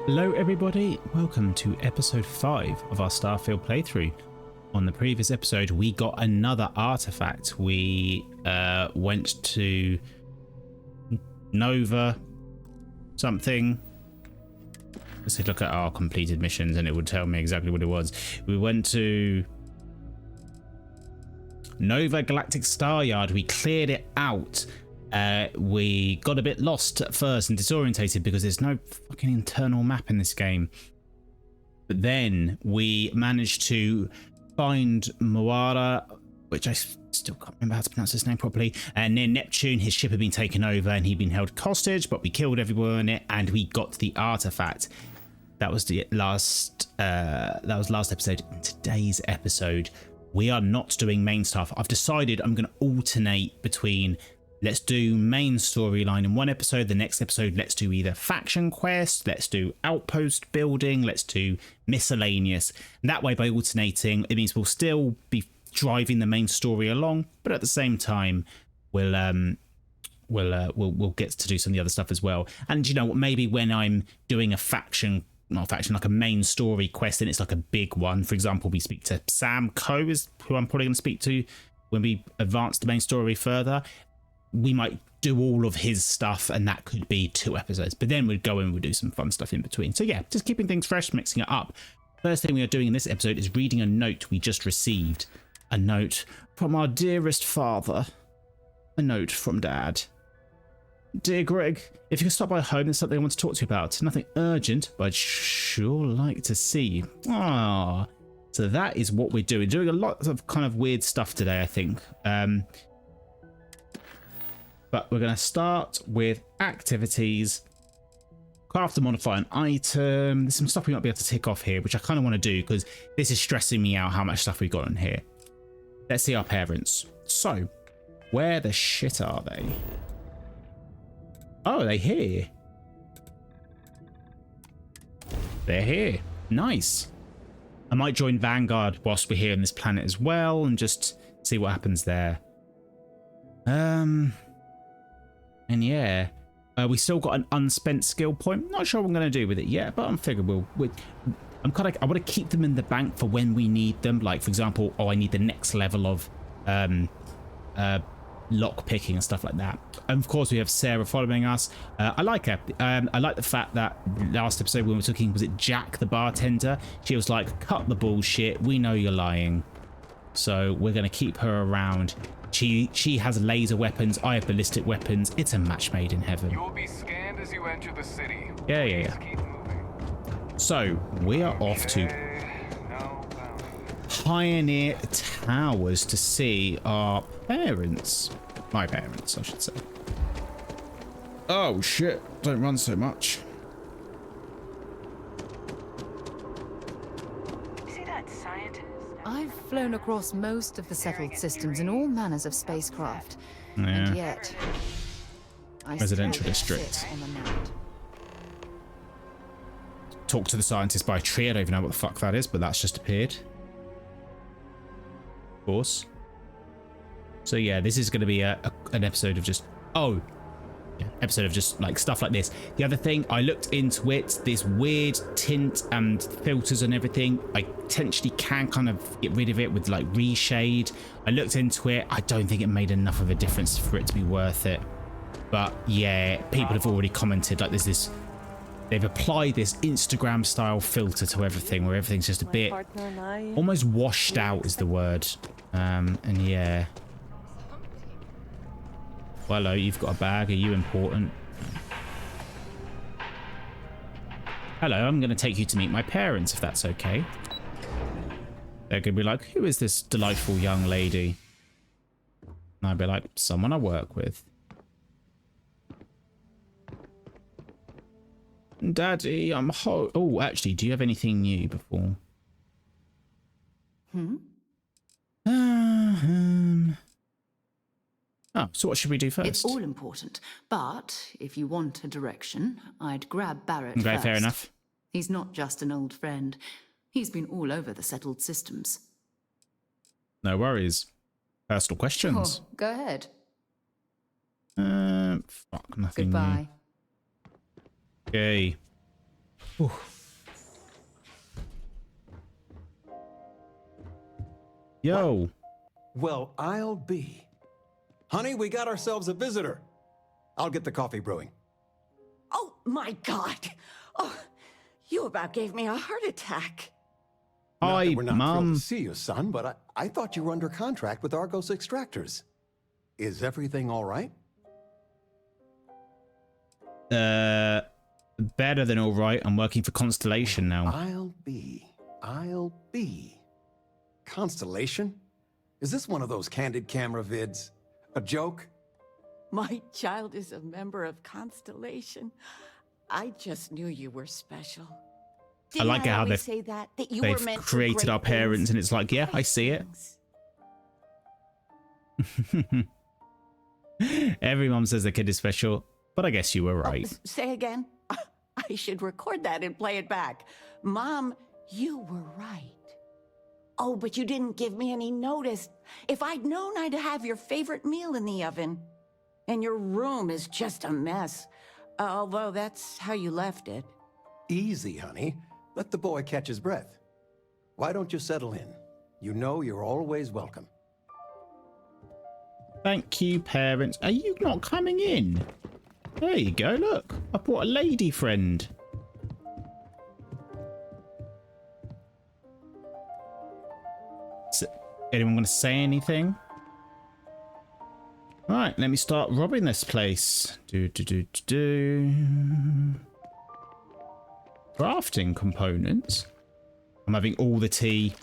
Hello everybody, welcome to episode 5 of our Starfield playthrough. On the previous episode we got another artifact. We went to Nova something. Let's look at our completed missions and it would tell me exactly what it was. We went to Nova Galactic Star Yard. We cleared it out. We got a bit lost at first and disorientated because there's no fucking internal map in this game. But then we managed to find Moara, which I still can't remember how to pronounce his name properly, and near Neptune. His ship had been taken over and he'd been held hostage, but we killed everyone in it and we got the artifact. That was the last episode. In today's episode, we are not doing main stuff. I've decided I'm going to alternate between, let's do main storyline in one episode, the next episode let's do either faction quest, let's do outpost building, let's do miscellaneous. And that way, by alternating, it means we'll still be driving the main story along, but at the same time we'll get to do some of the other stuff as well. And you know what, maybe when I'm doing a like a main story quest and it's like a big one, for example, we speak to Sam Coe, is who I'm probably going to speak to when we advance the main story further. We might do all of his stuff and that could be 2 episodes, but then we'd go and we'd do some fun stuff in between. So yeah, just keeping things fresh, mixing it up. First thing we are doing in this episode is reading a note we just received. A note from our dearest father. A note from Dad. Dear Greg, if you can stop by home, there's something I want to talk to you about. Nothing urgent, but I'd sure like to see you. Ah, so that is what we're doing. Doing a lot of kind of weird stuff today, I think. But we're going to start with activities. Craft and modify an item. There's some stuff we might be able to tick off here, which I kind of want to do because this is stressing me out how much stuff we've got in here. Let's see our parents. So, where the shit are they? Oh, they're here. They're here. Nice. I might join Vanguard whilst we're here on this planet as well and just see what happens there. And yeah, we still got an unspent skill point. Not sure what I'm going to do with it yet, but I'm figuring I want to keep them in the bank for when we need them. Like, for example, I need the next level of lock picking and stuff like that. And of course we have Sarah following us. I like her. I like the fact that last episode when we were talking, was it Jack the bartender, she was like, cut the bullshit, we know you're lying. So we're going to keep her around. She has laser weapons, I have ballistic weapons. It's a match made in heaven. You'll be scanned as you enter the city. Yeah. Keep moving. So we are off to Pioneer Towers to see our parents. My parents, I should say. Oh shit, don't run so much. See that scientist? I've flown across most of the settled systems in all manners of spacecraft, Yeah. and yet I Residential still district. sit on the mat. Talk to the scientist by a tree. I don't even know what the fuck that is, but that's just appeared. Of course. So yeah, this is going to be an episode of just episode of just like stuff like this. The other thing, I looked into it, this weird tint and filters and everything, I potentially can kind of get rid of it with like reshade. I looked into it, I don't think it made enough of a difference for it to be worth it. But yeah, people have already commented like they've applied this Instagram style filter to everything where everything's just a bit almost washed out is the word. And yeah. Well, hello, you've got a bag. Are you important? Hello, I'm going to take you to meet my parents, if that's okay. They're going to be like, who is this delightful young lady? And I'd be like, someone I work with. Daddy, I'm oh, actually, do you have anything new before? Oh, so what should we do first? It's all important, but if you want a direction, I'd grab Barrett Okay, first. fair enough. He's not just an old friend. He's been all over the settled systems. No worries. Personal questions. Oh, go ahead. Fuck, nothing new. Goodbye. Okay. Whew. Yo. Well, I'll be. Honey, we got ourselves a visitor. I'll get the coffee brewing. Oh, my God. Oh, you about gave me a heart attack. Not Hi, that we're not thrilled Mum. to see you, son, but I thought you were under contract with Argos Extractors. Is everything all right? Better than all right. I'm working for Constellation now. I'll be. Constellation? Is this one of those candid camera vids? A joke? My child is a member of Constellation. I just knew you were special. I like Didn't how always they've- say that you They've were meant for created great our parents, things? and it's like, yeah, I see it. Every mom says their kid is special, but I guess you were right. Say again? I should record that and play it back. Mom, you were right. Oh, but you didn't give me any notice. If I'd known, I'd have your favorite meal in the oven. And your room is just a mess. Although that's how you left it. Easy, honey. Let the boy catch his breath. Why don't you settle in? You know you're always welcome. Thank you, parents. Are you not coming in? There you go, look. I brought a lady friend. Anyone going to say anything? Right, let me start robbing this place. Crafting components. I'm having all the tea.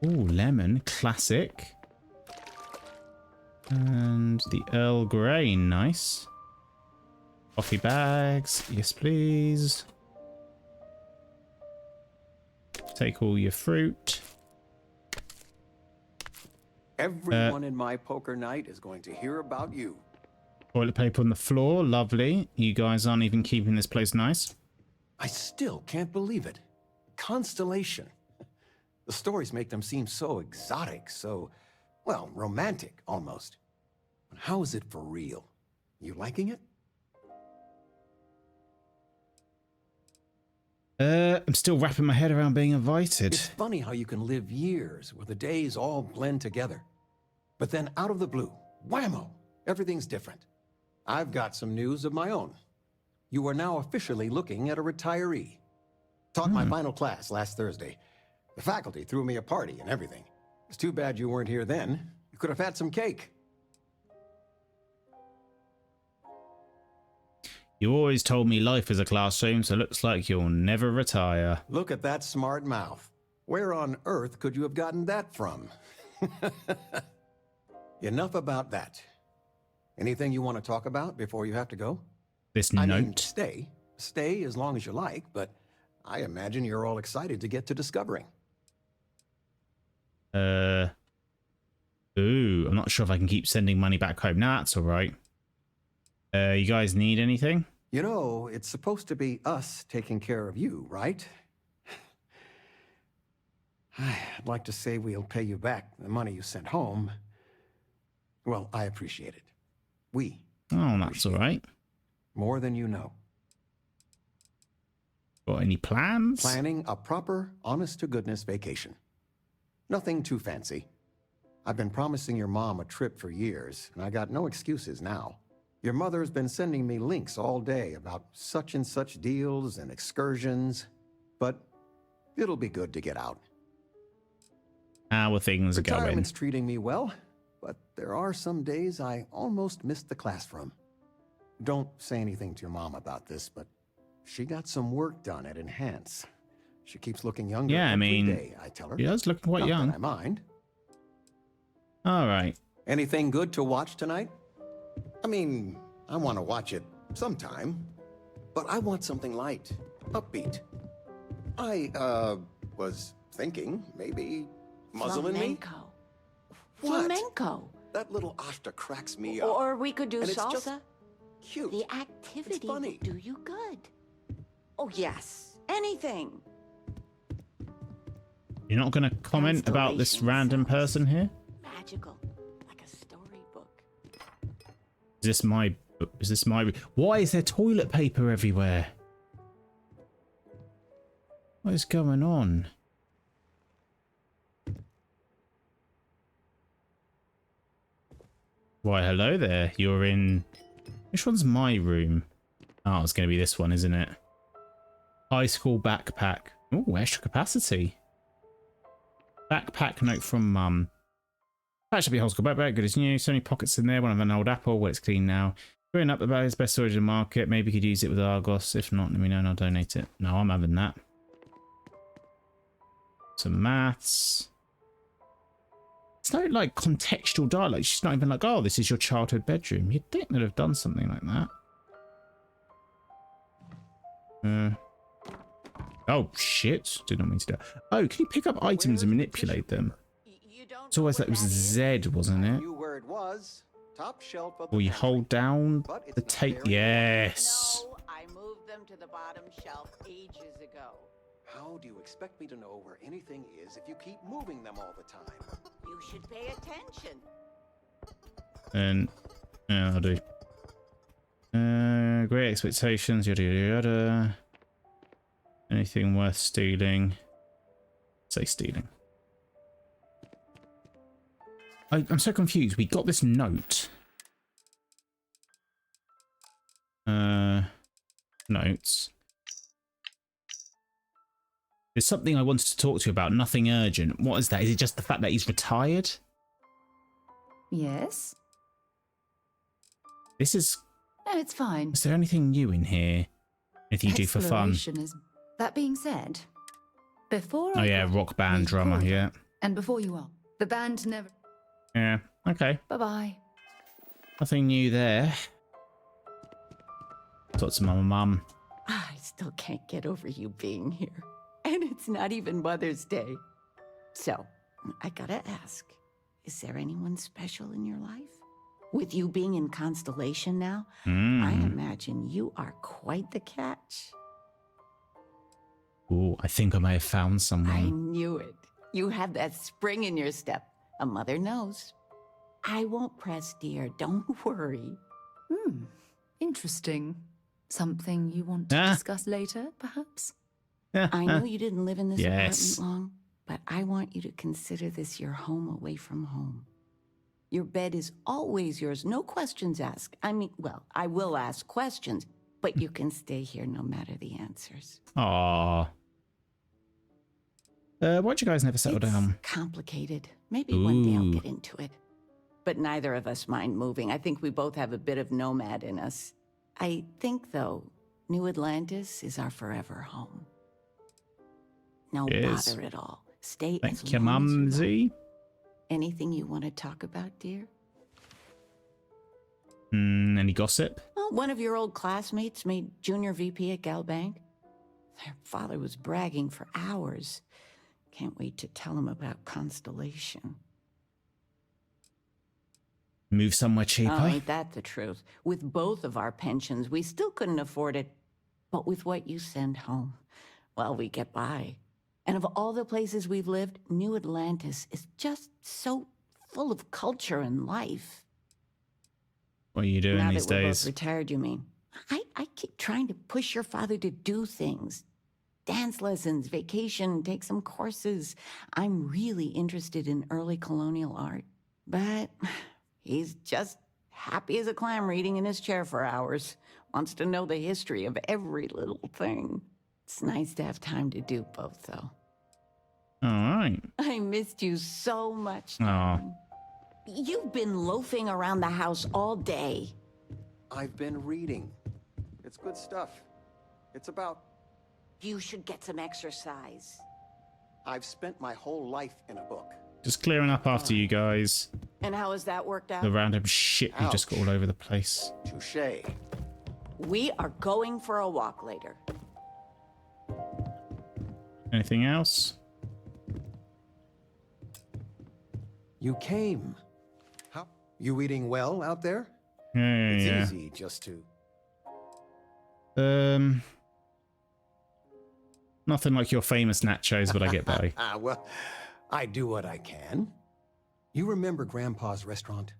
Ooh, lemon, classic. And the Earl Grey, nice. Coffee bags, yes please. Take all your fruit. Everyone in my poker night is going to hear about you. Toilet paper on the floor, lovely. You guys aren't even keeping this place nice. I still can't believe it. Constellation. The stories make them seem so exotic, so, well, romantic, almost. But how is it for real? You liking it? I'm still wrapping my head around being invited. It's funny how you can live years where the days all blend together. But then out of the blue, whammo, everything's different. I've got some news of my own. You are now officially looking at a retiree. Taught my final class last Thursday. The faculty threw me a party and everything. It's too bad you weren't here then. You could have had some cake. You always told me life is a classroom, so looks like you'll never retire. Look at that smart mouth. Where on earth could you have gotten that from? Enough about that. Anything you want to talk about before you have to go? This I note. mean, stay. Stay as long as you like, but I imagine you're all excited to get to discovering. Ooh, I'm not sure if I can keep sending money back home. Nah, that's all right. You guys need anything? You know, it's supposed to be us taking care of you, right? I'd like to say we'll pay you back the money you sent home. Well, I appreciate it. We. Oh, that's all right. More than you know. Got any plans? Planning a proper, honest-to-goodness vacation. Nothing too fancy. I've been promising your mom a trip for years, and I got no excuses now. Your mother's been sending me links all day about such and such deals and excursions, but it'll be good to get out. How are things going? Retirement's treating me well, but there are some days I almost missed the classroom. Don't say anything to your mom about this, but she got some work done at Enhance. She keeps looking younger Yeah, I every mean, day, I tell her. She does look quite Not young. that I mind. All right. Anything good to watch tonight? I mean, I want to watch it sometime, but I want something light, upbeat. I, was thinking maybe Muzzle and Me? Flamenco. What? Flamenco. That little Ashta cracks me up. Or we could do And it's salsa. just cute. The activity will funny. do you good. Oh, yes. Anything. You're not going to comment about this Constellation random person here? Magical. Like a storybook. Is this my Is this my room? Why is there toilet paper everywhere? What is going on? Why, hello there. You're in... Which one's my room? Oh, it's going to be this one, isn't it? High school backpack. Oh, extra capacity. Backpack note from mum. That should be a whole school backpack. Good as new. So many pockets in there. One of an old apple. Well, it's clean now. Growing up about his best storage in the market. Maybe you could use it with Argos. If not, let me know and I'll donate it. No, I'm having that. Some maths. It's no like contextual dialogue. She's not even like, oh, this is your childhood bedroom. You'd think they'd have done something like that. Oh shit! Did not mean to do that. Oh, can you pick up items and manipulate them? It's always like it was Z, wasn't it? Or you hold down the tape. Yes. No, I moved them to the bottom shelf ages ago. How do you expect me to know where anything is if you keep moving them all the time? You should pay attention. And yeah, I'll do. Great expectations. Yada yada yada. Anything worth stealing? Say stealing. I'm so confused. We got this note. Notes. There's something I wanted to talk to you about. Nothing urgent. What is that? Is it just the fact that he's retired? Yes? This is... No, it's fine. Is there anything new in here? Anything you do for fun? Exploration is... That being said, before Oh I yeah, got rock band the drummer, call, yeah. And before you are, the band never... Yeah, okay. Bye-bye. Nothing new there. Talk to my mum. I still can't get over you being here. And it's not even Mother's Day. So, I gotta ask, is there anyone special in your life? With you being in Constellation now, I imagine you are quite the catch. Oh, I think I may have found I someone. knew it. You have that spring in your step. A mother knows. I won't press, dear. Don't worry. Interesting. Something you want to discuss later, perhaps? I know you didn't live in this Yes. apartment long, but I want you to consider this your home away from home. Your bed is always yours, no questions asked. I mean, well, I will ask questions, but you can stay here no matter the answers. Aww. Why'd you guys never settle down? Complicated. Maybe one day I'll Ooh. get into it. But neither of us mind moving. I think we both have a bit of nomad in us. I think, though, New Atlantis is our forever home. No Yes. bother at all. Stay Thank as you, long as you mumsy. like. Anything you want to talk about, dear? Any gossip? Well, one of your old classmates made junior VP at Galbank. Their father was bragging for hours. Can't wait to tell him about Constellation. Move somewhere cheaper? Oh, ain't that the truth? With both of our pensions, we still couldn't afford it. But with what you send home, well, we get by. And of all the places we've lived, New Atlantis is just so full of culture and life. What are you doing Now these that we're days? both retired, you mean? I keep trying to push your father to do things. Dance lessons, vacation, take some courses. I'm really interested in early colonial art. But he's just happy as a clam reading in his chair for hours. Wants to know the history of every little thing. It's nice to have time to do both, though. All right. I missed you so much. Aw. darling. You've been loafing around the house all day. I've been reading. It's good stuff. It's about... You should get some exercise. I've spent my whole life in a book. Just clearing up after you guys. And how has that worked out? The random shit you just got all over the place. Touché. We are going for a walk later. Anything else? You came. How? You eating well out there? Yeah, It's yeah. easy just to... Nothing like your famous nachos, but I get by. Well, I do what I can. You remember Grandpa's restaurant?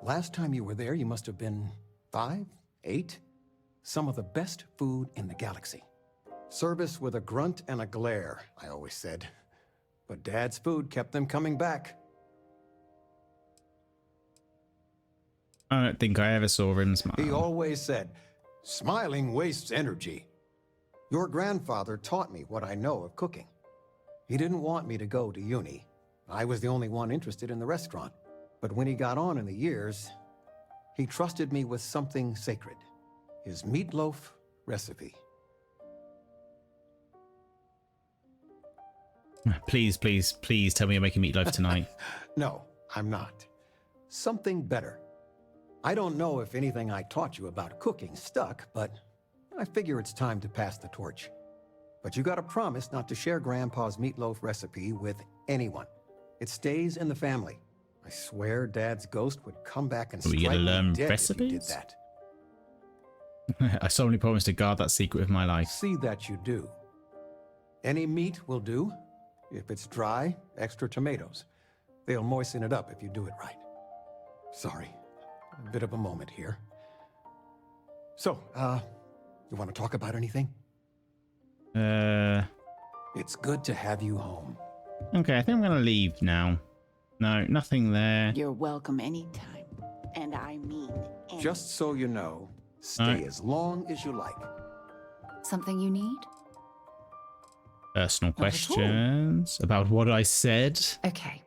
Last time you were there, you must have been 5, 8. Some of the best food in the galaxy. Service with a grunt and a glare, I always said. But Dad's food kept them coming back. I don't think I ever saw him smile. He always said, smiling wastes energy. Your grandfather taught me what I know of cooking. He didn't want me to go to uni. I was the only one interested in the restaurant. But when he got on in the years, he trusted me with something sacred. His meatloaf recipe. Please, please, please tell me you're making meatloaf tonight. No, I'm not. Something better. I don't know if anything I taught you about cooking stuck, but I figure it's time to pass the torch. But you gotta promise not to share Grandpa's meatloaf recipe with anyone. It stays in the family. I swear Dad's ghost would come back and strike me dead if you did that. I solemnly promise to guard that secret of my life. See that you do. Any meat will do. If it's dry, extra tomatoes. They'll moisten it up if you do it right. Sorry, a bit of a moment here. So, you want to talk about anything? It's good to have you home. Okay, I think I'm gonna leave now. No, nothing there. You're welcome anytime. And I mean anytime. Just so you know, stay as long as you like. Something you need? Personal Not at all. questions about what I said. Okay.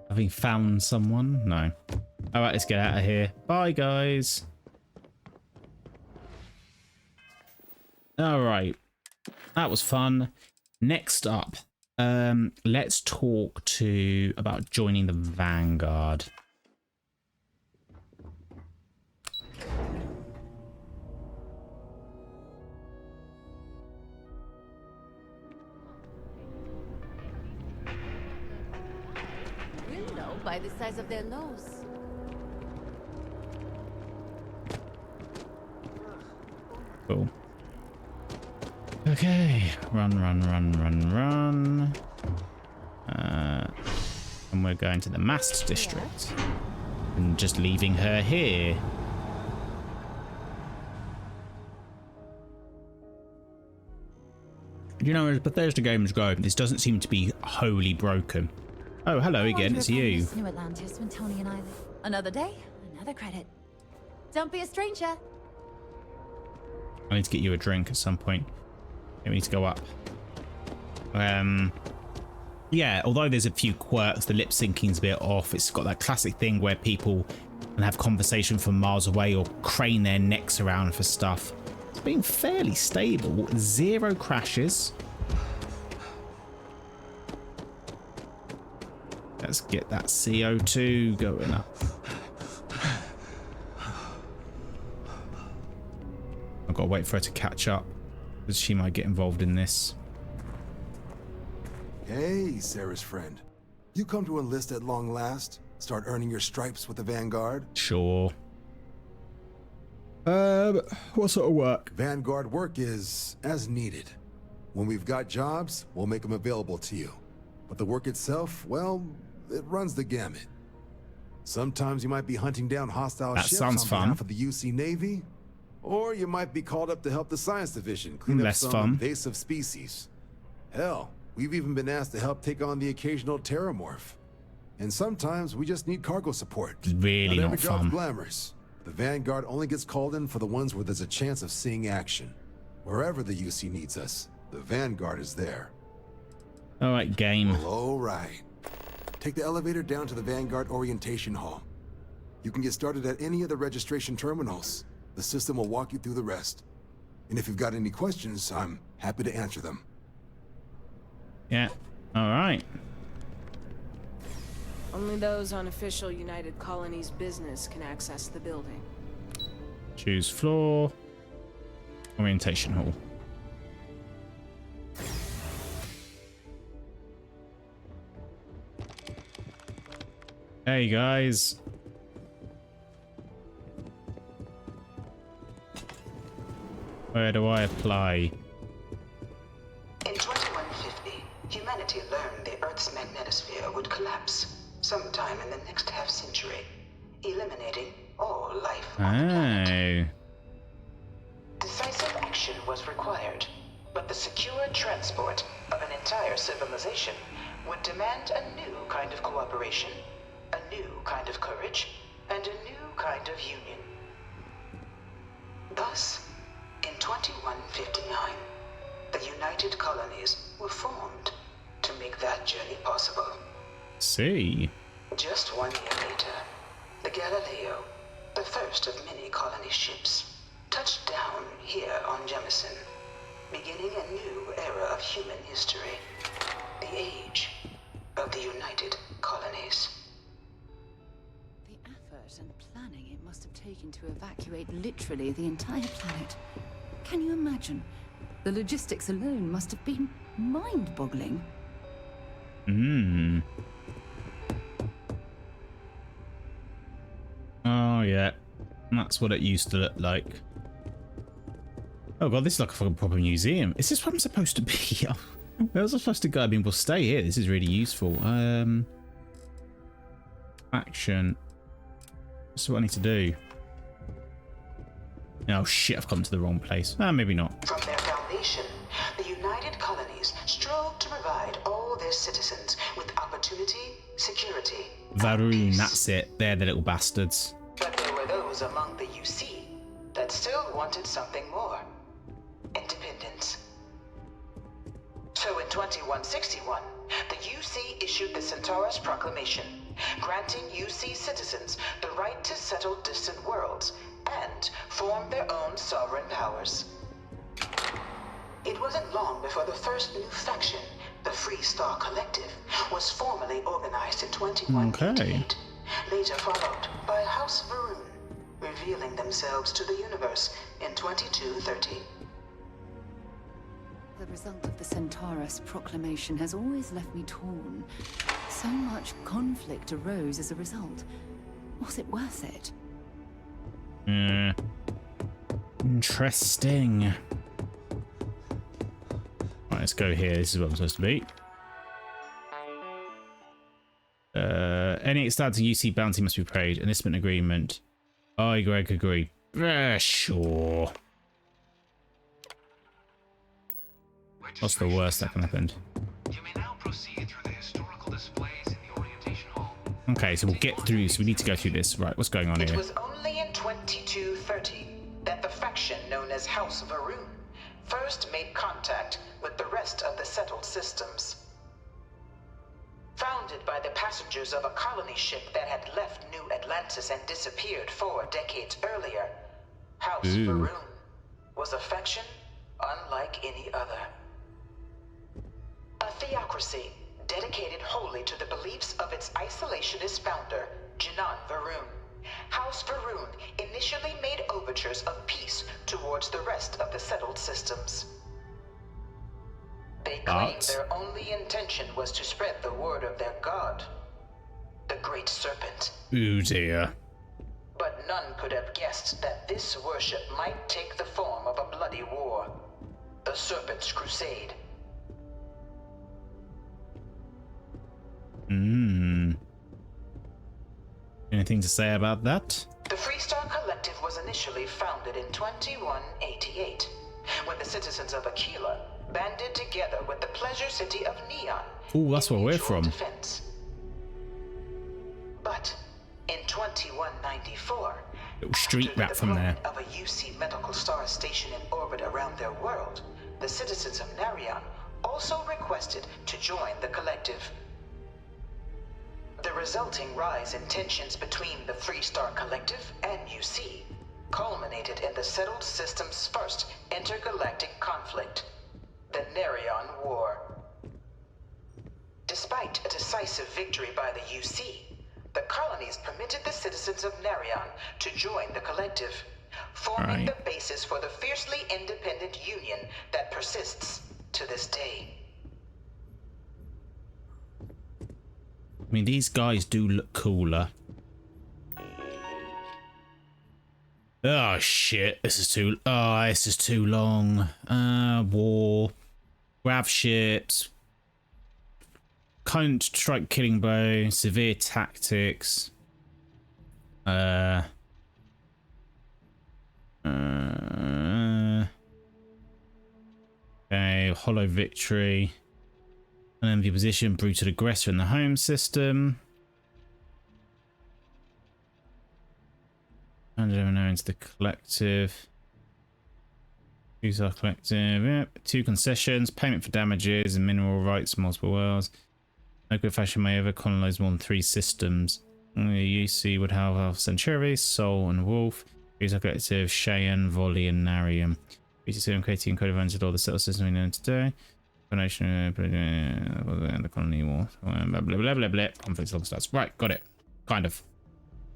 Having found someone? No. All right, let's get out of here. Bye, guys. All right. That was fun. Next up, let's talk about joining the Vanguard. We'll know by the size of their nose. Cool. Okay, run. And we're going to the Mast District. And just leaving her here. You know, as Bethesda games go, this doesn't seem to be wholly broken. Oh, hello again, it's you. New Atlantis when Tony and I live. Another day, another credit. Don't be a stranger. I need to get you a drink at some point. We need to go up. Yeah, although there's a few quirks, the lip syncing's a bit off. It's got that classic thing where people can have conversation from miles away or crane their necks around for stuff. It's been fairly stable. 0 crashes. Let's get that CO2 going up. I've got to wait for her to catch up, because she might get involved in this. Hey, Sarah's friend. You come to enlist at long last? Start earning your stripes with the Vanguard? Sure. What sort of work? Vanguard work is as needed. When we've got jobs, we'll make them available to you. But the work itself, well, it runs the gamut. Sometimes you might be hunting down hostile That ships sounds on fun. behalf of the UC Navy, or you might be called up to help the Science Division clean up Less some fun. invasive species. Hell, we've even been asked to help take on the occasional terramorph. And sometimes we just need cargo support. Really Not not every job's fun. glamorous. The Vanguard only gets called in for the ones where there's a chance of seeing action. Wherever the UC needs us, the Vanguard is there. All right, game. Well, all right. Take the elevator down to the Vanguard Orientation Hall. You can get started at any of the registration terminals. The system will walk you through the rest. And if you've got any questions, I'm happy to answer them. Yeah. All right. Only those on official United Colonies business can access the building. Choose floor. Orientation hall. Hey guys. Where do I apply? In 2150, humanity learned the Earth's magnetosphere would collapse sometime in the next half-century, eliminating all life on the planet. Oh. was required, but the secure transport of an entire civilization would demand a new kind of cooperation, a new kind of courage, and a new kind of union. Thus, in 2159, the United Colonies were formed to make that journey possible. See. Just 1 year later, the Galileo, the first of many colony ships, touched down here on Jemison, beginning a new era of human history, the age of the United Colonies. The effort and planning it must have taken to evacuate literally the entire planet. Can you imagine? The logistics alone must have been mind-boggling. Oh, yeah. That's what it used to look like. Oh, God, this is like a fucking proper museum. Is this where I'm supposed to be? Where was I supposed to go? I mean, we'll stay here. This is really useful. Action. This is what I need to do. Oh, shit, I've come to the wrong place. Maybe not. From their foundation, the United Colonies strove to provide all their citizens with opportunity, security, and Varun, peace. that's it. They're the little bastards. But there were those among the UC that still wanted something more. Independence. So in 2161, the UC issued the Centaurus Proclamation, granting UC citizens the right to settle distant worlds and form their own sovereign powers. It wasn't long before the first new faction, the Free Star Collective, was formally organized in 2188, later followed by House Varun, revealing themselves to the universe in 2230. The result of the Centaurus proclamation has always left me torn. So much conflict arose as a result. Was it worth it? Interesting. Right, let's go here. This is what I'm supposed to be. Any outstanding UC bounty must be paid. Enlistment agreement. I, Greg, agree. Sure. What's the worst that can happen? You may now proceed through the historical displays in the orientation hall. Okay, so we'll get through. So we need to go through this. Right, what's going on It here? was only in 2230 that the faction known as House Varun first made contact with the rest of the settled systems. Founded by the passengers of a colony ship that had left New Atlantis and disappeared 4 decades earlier, House Varun was a faction unlike any other. A theocracy dedicated wholly to the beliefs of its isolationist founder, Jinan Varun. House Varun initially made overtures of peace towards the rest of the settled systems. They claimed their only intention was to spread the word of their god, the Great Serpent. Ooh dear. But none could have guessed that this worship might take the form of a bloody war, the Serpent's Crusade. Anything to say about that? The Freestar Collective was initially founded in 2188, when the citizens of Aquila banded together with the pleasure city of Neon. Ooh, that's where we're mutual from. Defense. But in 2194, Little street after the rap from there. deployment of a UC medical star station in orbit around their world, the citizens of Narion also requested to join the collective. The resulting rise in tensions between the Freestar Collective and UC culminated in the settled system's first intergalactic conflict, the Narion War. Despite a decisive victory by the UC, the colonies permitted the citizens of Narion to join the collective, forming the basis for the fiercely independent union that persists to this day. I mean, these guys do look cooler. Oh shit, this is too long. War. Grav ships. Counter-strike killing bow. Severe tactics. Okay, hollow victory. An envy position, brutal aggressor in the home system. And into the collective. Use our collective. Yep. 2 concessions, payment for damages and mineral rights, multiple worlds. No good fashion may ever colonize more than 3 systems. The UC would have Century, Soul, and Wolf. Use our collective, Cheyenne, Volley, and Narium. BTC creating code advantage all the settled system we know today. Combination the colony war. Blah blah blah blah blah. Conflicts log stats. Right, got it. Kind of.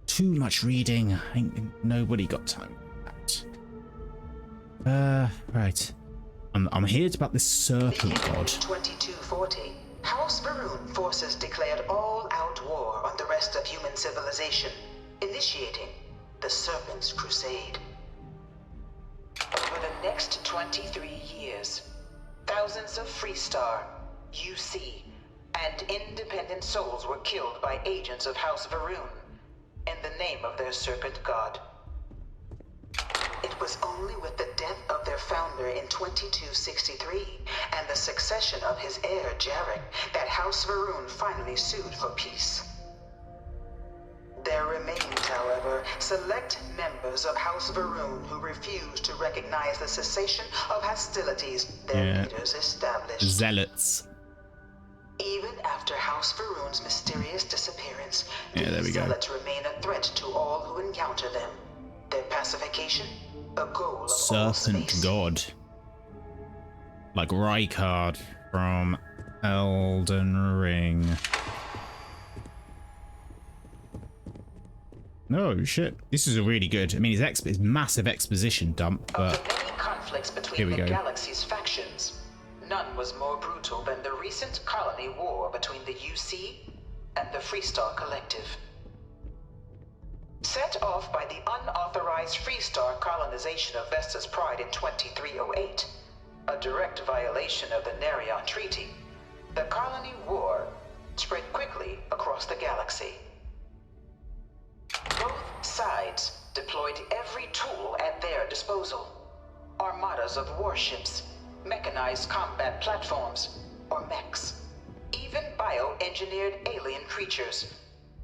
Too much reading. Ain't nobody got time for that. Right. I'm here about this serpent god. 2240. House Varun forces declared all-out war on the rest of human civilization, initiating the Serpent's Crusade. Over the next 23 years, thousands of Freestar, UC, and independent souls were killed by agents of House Varun in the name of their serpent god. It was only with the death of their founder in 2263 and the succession of his heir, Jarek, that House Varun finally sued for peace. There remained, however, select members of House Varun who refused to recognize the cessation of hostilities their leaders established. Zealots. Even after House Varun's mysterious disappearance, there we go. zealots remain a threat to all who encounter them. Their pacification, a goal of Serpent god. Like Rykard from Elden Ring. No shit. This is a really good. I mean, it's massive exposition dump, but of the many conflicts between the galaxy's factions, none was more brutal than the recent colony war between the UC and the Freestar Collective. Set off by the unauthorized Freestar colonization of Vesta's Pride in 2308, a direct violation of the Narion Treaty, the colony war spread quickly across the galaxy. Both sides deployed every tool at their disposal. Armadas of warships, mechanized combat platforms, or mechs, even bioengineered alien creatures,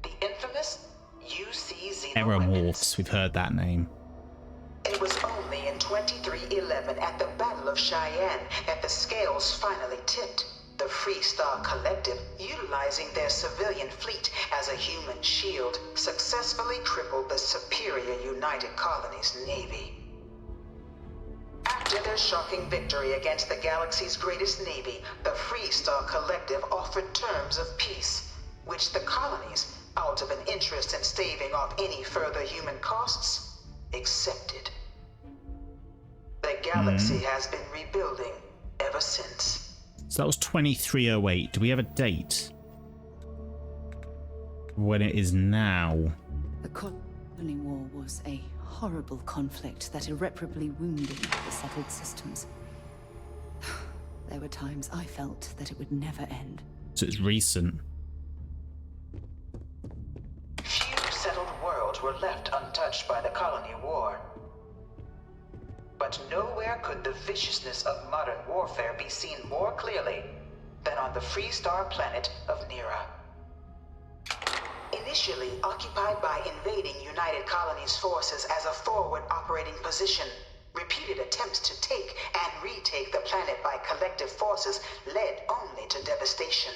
the infamous UC Xenomorphs, we've heard that name. It was only in 2311 at the Battle of Cheyenne that the scales finally tipped. The Freestar Collective, utilizing their civilian fleet as a human shield, successfully crippled the superior United Colonies Navy. After their shocking victory against the galaxy's greatest navy, the Freestar Collective offered terms of peace, which the colonies, out of an interest in staving off any further human costs, accepted. The galaxy has been rebuilding ever since. So that was 2308. Do we have a date? When it is now? The colony war was a horrible conflict that irreparably wounded the settled systems. There were times I felt that it would never end. So it's recent. Few settled worlds were left untouched by the colony war. But nowhere could the viciousness of modern warfare be seen more clearly than on the Freestar planet of Nira. Initially occupied by invading United Colonies forces as a forward operating position, repeated attempts to take and retake the planet by collective forces led only to devastation.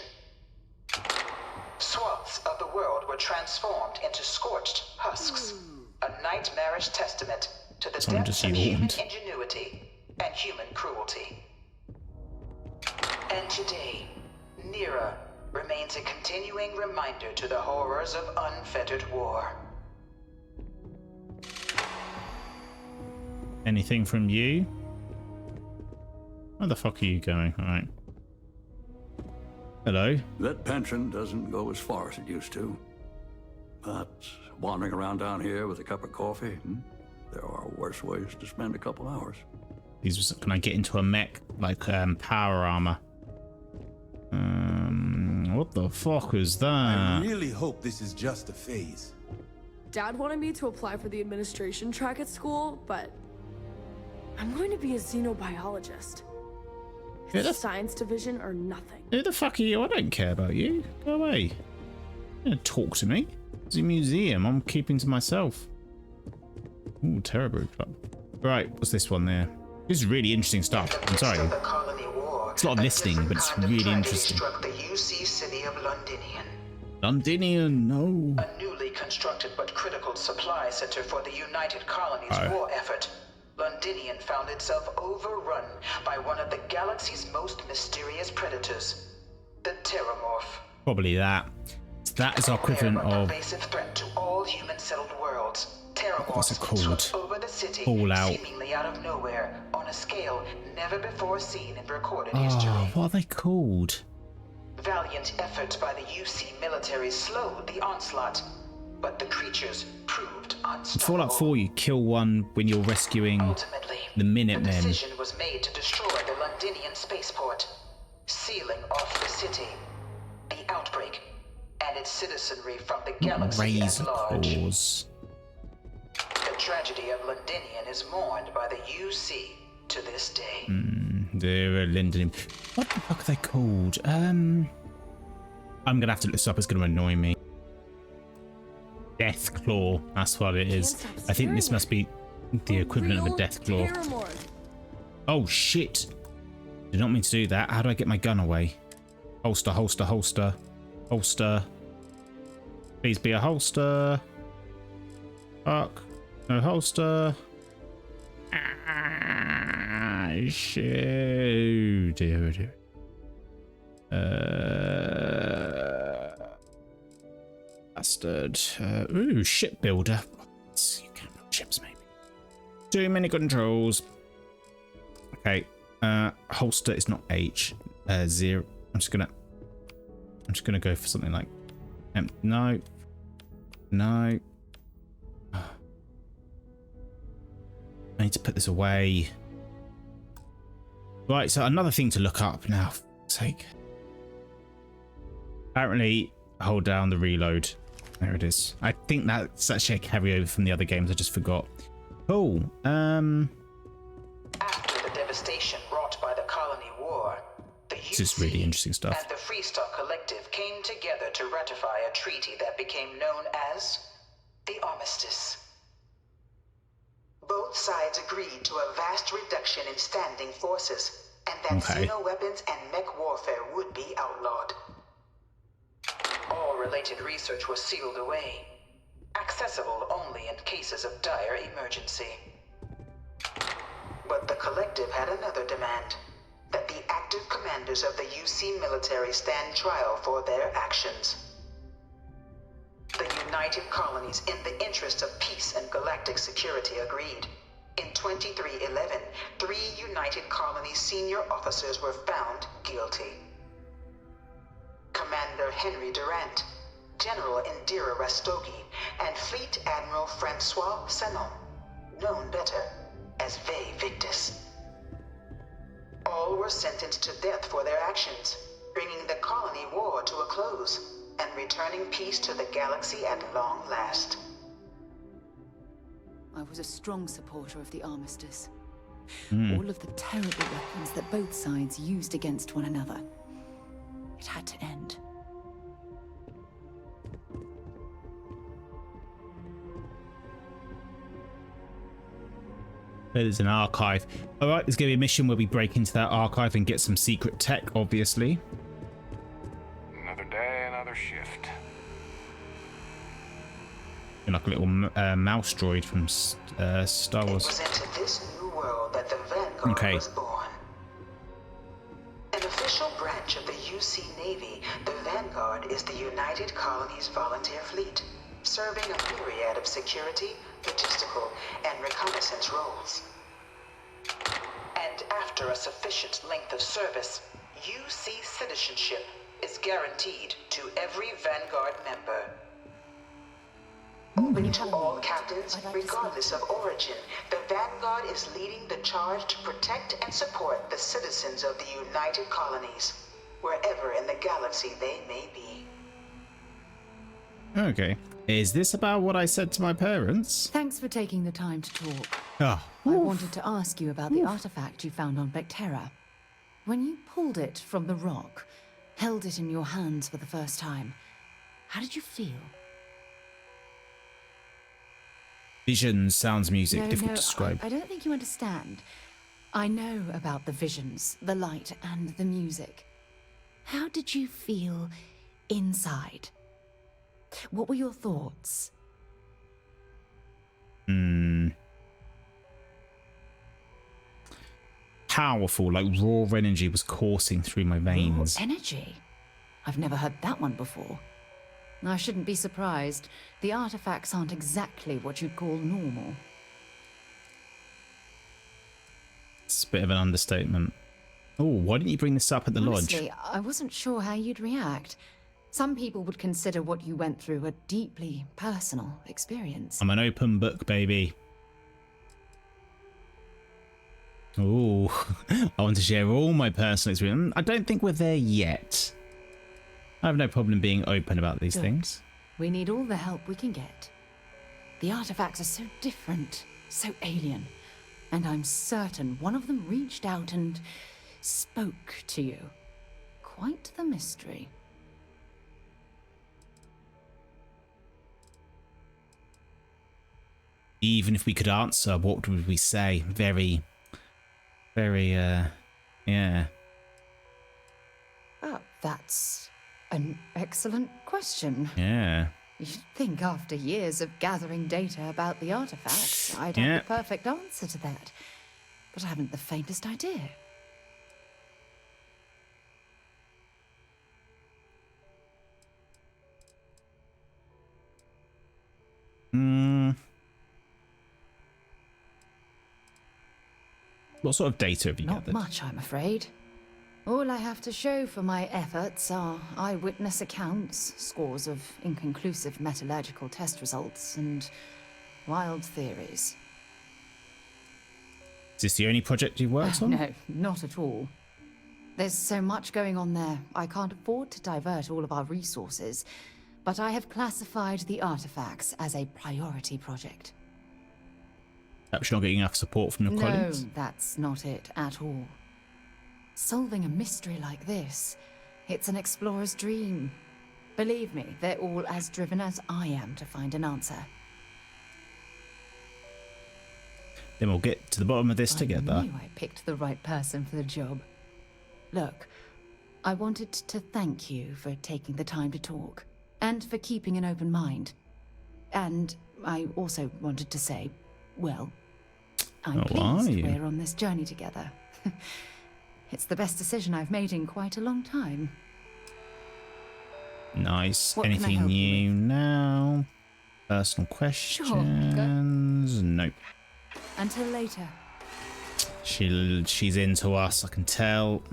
Swaths of the world were transformed into scorched husks, a nightmarish testament to the depths of human ingenuity and human cruelty. And today, Nira remains a continuing reminder to the horrors of unfettered war. Anything from you? Where the fuck are you going? Alright. Hello? That pension doesn't go as far as it used to. But wandering around down here with a cup of coffee, there are worse ways to spend a couple hours. Can I get into a mech, like power armor? What the fuck is that? I really hope this is just a phase. Dad wanted me to apply for the administration track at school, but I'm going to be a xenobiologist. Who the, Science division or nothing. who the fuck are you? I don't care about you. Go away. You don't talk to me. It's a museum. I'm keeping to myself. Ooh, Terror Club. Right, what's this one there? This is really interesting stuff. I'm sorry. It's a lot of listening, but it's really interesting. Struck the UC city of Londinian. Londinian, no. A newly constructed but critical supply center for the United Colonies war effort. Londinian found itself overrun by one of the galaxy's most mysterious predators, the Terramorph. Probably that. That is our equivalent of. Pervasive threat to all human-settled worlds. What's it called? Took over the city, Fallout. seemingly out of nowhere, on a scale never before seen in recorded history. Oh, what are they called? Valiant efforts by the UC military slowed the onslaught, but the creatures proved In unstoppable. Fallout 4, you kill one when you're rescuing Ultimately, the Minutemen. the decision was made to destroy the Londinian spaceport, sealing off the city, the outbreak, and its citizenry from the galaxy at Razor large. claws. The tragedy of Londinian is mourned by the UC to this day. They're Linden. What the fuck are they called? I'm gonna have to look this up. It's gonna annoy me. Death Claw. That's what it is. I think this must be the equivalent of a Death Claw. Oh shit! Did not mean to do that. How do I get my gun away? Holster, holster, holster, holster. Please be a holster. Fuck. No holster. Ah, shoot. Bastard. Ooh, shipbuilder. You can build ships, maybe. Too many controls. Okay. Holster is not H. 0. I'm just gonna go for something like. No. No. I need to put this away. Right, so another thing to look up now, for fuck's sake. Apparently, hold down the reload. There it is. I think that's actually a carryover from the other games. I just forgot. Cool. After the devastation wrought by the colony war, the This is really interesting stuff. and the Freestock Collective came together to ratify a treaty that became known as the Armistice. Both sides agreed to a vast reduction in standing forces, and that xeno-weapons and mech warfare would be outlawed. All related research was sealed away, accessible only in cases of dire emergency. But the Collective had another demand, that the active commanders of the UC military stand trial for their actions. The United Colonies, in the interest of peace and galactic security, agreed. In 2311, 3 United Colonies senior officers were found guilty. Commander Henry Durant, General Indira Rastogi, and Fleet Admiral Francois Sanon, known better as Ve Victus. All were sentenced to death for their actions, bringing the colony war to a close and returning peace to the galaxy at long last. I was a strong supporter of the Armistice. All of the terrible weapons that both sides used against one another. It had to end. There's an archive. All right, there's going to be a mission where we break into that archive and get some secret tech, obviously. Another day, another shift. You're like a little mouse droid from Star Wars. It was into this new world that the Vanguard was born. An official branch of the UC Navy, the Vanguard is the United Colonies Volunteer Fleet, serving a myriad of security, logistical, and reconnaissance roles. And after a sufficient length of service, UC citizenship is guaranteed to every Vanguard member. Open to all captains, regardless of origin, the Vanguard is leading the charge to protect and support the citizens of the United Colonies, wherever in the galaxy they may be. Okay. Is this about what I said to my parents? Thanks for taking the time to talk. Oh. I wanted to ask you about the artifact you found on Vectera. When you pulled it from the rock, held it in your hands for the first time, how did you feel? Visions, sounds, music, difficult to describe. I don't think you understand. I know about the visions, the light, and the music. How did you feel inside? What were your thoughts? Powerful, like raw energy was coursing through my veins. Raw energy? I've never heard that one before. I shouldn't be surprised. The artifacts aren't exactly what you'd call normal. It's a bit of an understatement. Oh, why didn't you bring this up at the Honestly, lodge? I wasn't sure how you'd react. Some people would consider what you went through a deeply personal experience. I'm an open book, baby. Oh, I want to share all my personal experience. I don't think we're there yet. I have no problem being open about these things. We need all the help we can get. The artifacts are so different, so alien, and I'm certain one of them reached out and spoke to you. Quite the mystery. Even if we could answer, what would we say? Very, yeah. Oh, that's an excellent question. Yeah. You'd think after years of gathering data about the artifacts, I'd have the perfect answer to that. But I haven't the faintest idea. What sort of data have you Not gathered? much, I'm afraid. All I have to show for my efforts are eyewitness accounts, scores of inconclusive metallurgical test results, and wild theories. Is this the only project you've worked on? No, not at all. There's so much going on there, I can't afford to divert all of our resources, but I have classified the artifacts as a priority project. Perhaps you're not getting enough support from your colleagues? No, that's not it at all. Solving a mystery like this, it's an explorer's dream. Believe me, they're all as driven as I am to find an answer. Then we'll get to the bottom of this together. I knew I picked the right person for the job. Look, I wanted to thank you for taking the time to talk, and for keeping an open mind. And I also wanted to say, well, I'm pleased we're on this journey together. It's the best decision I've made in quite a long time. Nice. What can I Anything help you new now? Personal questions? Nope. Until later. She's into us, I can tell.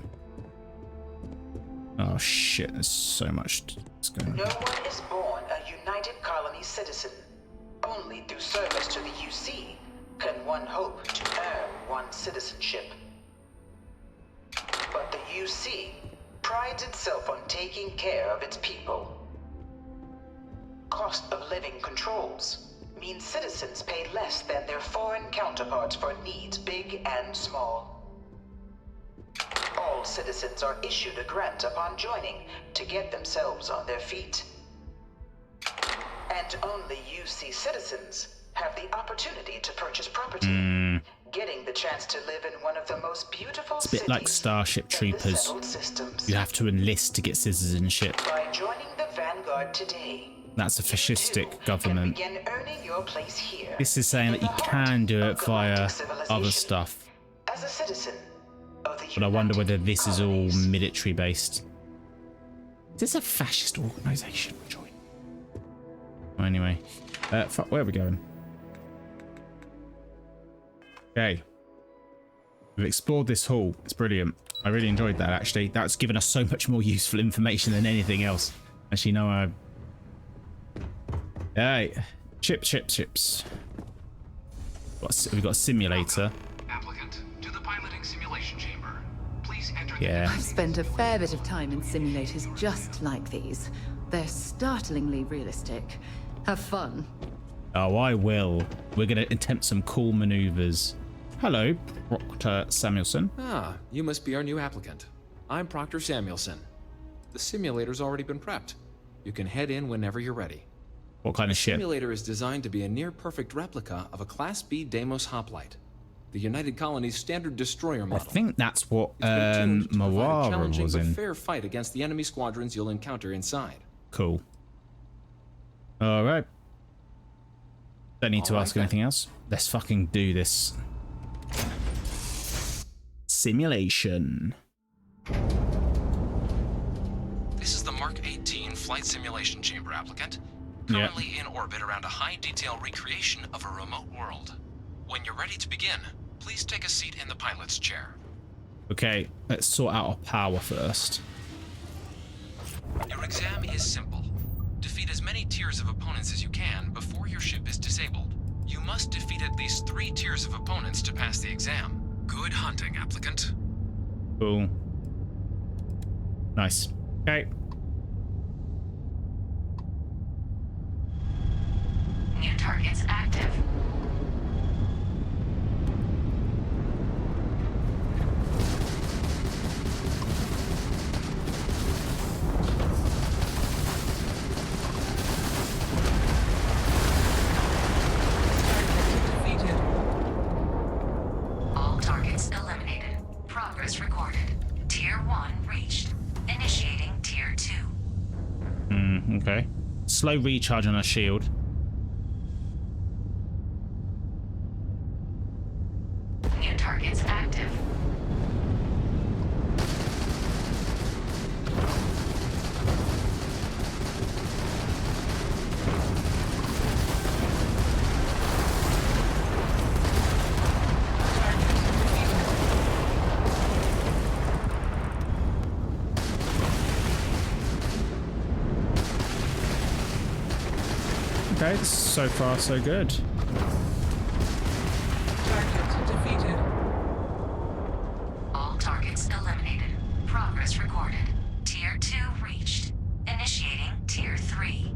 Oh shit, there's so much that's going on. No one is born a United Colony citizen. Only through service to the UC can one hope to earn one's citizenship. But the UC prides itself on taking care of its people. Cost of living controls mean citizens pay less than their foreign counterparts for needs big and small. All citizens are issued a grant upon joining to get themselves on their feet. And only UC citizens have the opportunity to purchase property, getting the chance to live in one of the most beautiful It's a bit like Starship Troopers. You have to enlist to get citizenship. By joining the Vanguard today, That's a fascistic government. begin earning your place here. This is saying that you can do it via other stuff. As a citizen of the But I wonder whether this is all military based. Is this a fascist organisation? Join. Oh, anyway, where are we going? Okay, we've explored this hall. It's brilliant. I really enjoyed that, actually. That's given us so much more useful information than anything else. Actually, no, Hey, chips. We've got a simulator. Applicant to the piloting simulation chamber. Please enter Yeah. I've spent a fair bit of time in simulators just like these. They're startlingly realistic. Have fun. Oh, I will. We're going to attempt some cool maneuvers. Hello, Proctor Samuelson. Ah, you must be our new applicant. I'm Proctor Samuelson. The simulator's already been prepped. You can head in whenever you're ready. What kind of The ship? simulator is designed to be a near-perfect replica of a Class B Deimos hoplite, the United Colony's standard destroyer I model. think that's what It's been tuned to provide a Mawara challenging was but in. fair fight against the enemy squadrons you'll encounter inside. Cool. All right. Don't need to All right, ask then. anything else. Let's fucking do this. Simulation. This is the Mark 18 flight simulation chamber applicant, Yeah. currently in orbit around a high-detail recreation of a remote world. When you're ready to begin, please take a seat in the pilot's chair. Okay, let's sort out our power first. Your exam is simple. Defeat as many tiers of opponents as you can before your ship is disabled. You must defeat at least 3 tiers of opponents to pass the exam. Good hunting, applicant. Cool. Nice. Okay. New targets active. All targets eliminated. Progress recorded. Tier 1 reached. Initiating Tier 2. Okay. Slow recharge on our shield. New targets active. Okay, so far so good. Target defeated. All targets eliminated. Progress recorded. Tier 2 reached. Initiating Tier 3.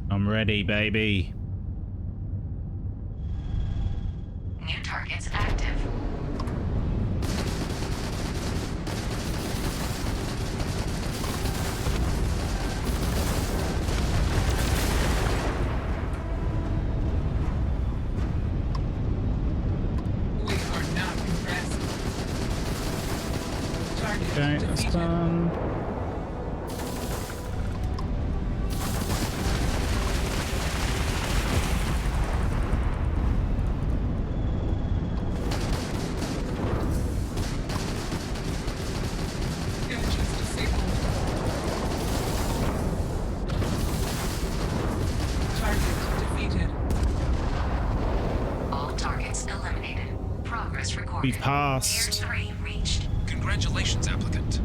I'm ready, baby. New targets active. We are not impressed. Target Okay, that's done. All targets eliminated. Progress recorded. We passed. Tier 3 reached. Congratulations, applicant.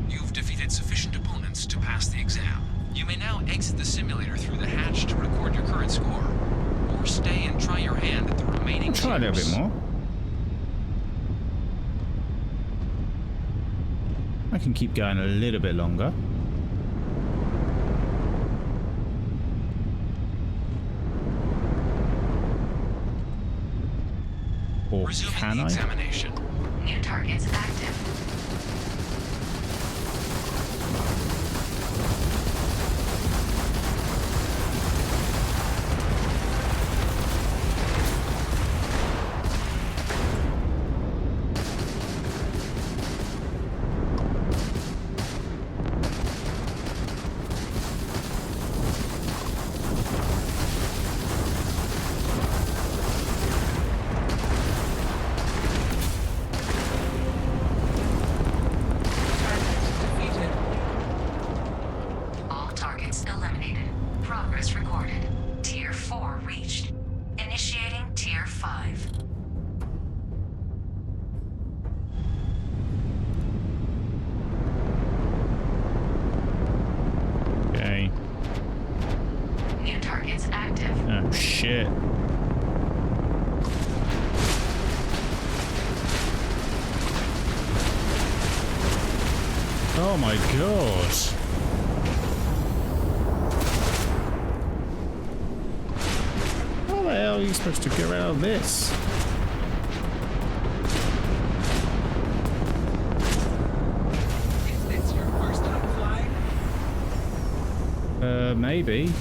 You've defeated sufficient opponents to pass the exam. You may now exit the simulator through the hatch to record your current score, or stay and try your hand at the remaining Try a little bit tiers. more. I can keep going a little bit longer. Or Resuming can the I? examination. New targets active. All targets eliminated. Progress recorded. Tier 4 reached. Initiating Tier 5. Okay. New targets active. Oh shit. Oh my god. How the hell are you supposed to get out of this? Is this your first time flying? Maybe.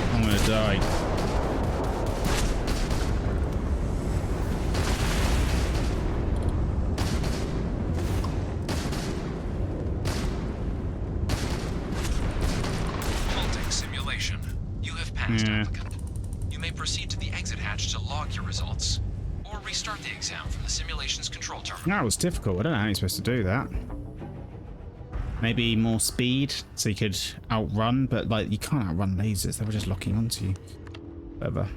I'm gonna die. Halting simulation. You have passed, applicant. You may proceed to the exit hatch to log your results, or restart the exam from the simulation's control terminal. That was difficult. I don't know how you're supposed to do that. Maybe more speed so you could outrun, but like you can't outrun lasers. They were just locking onto you. Whatever.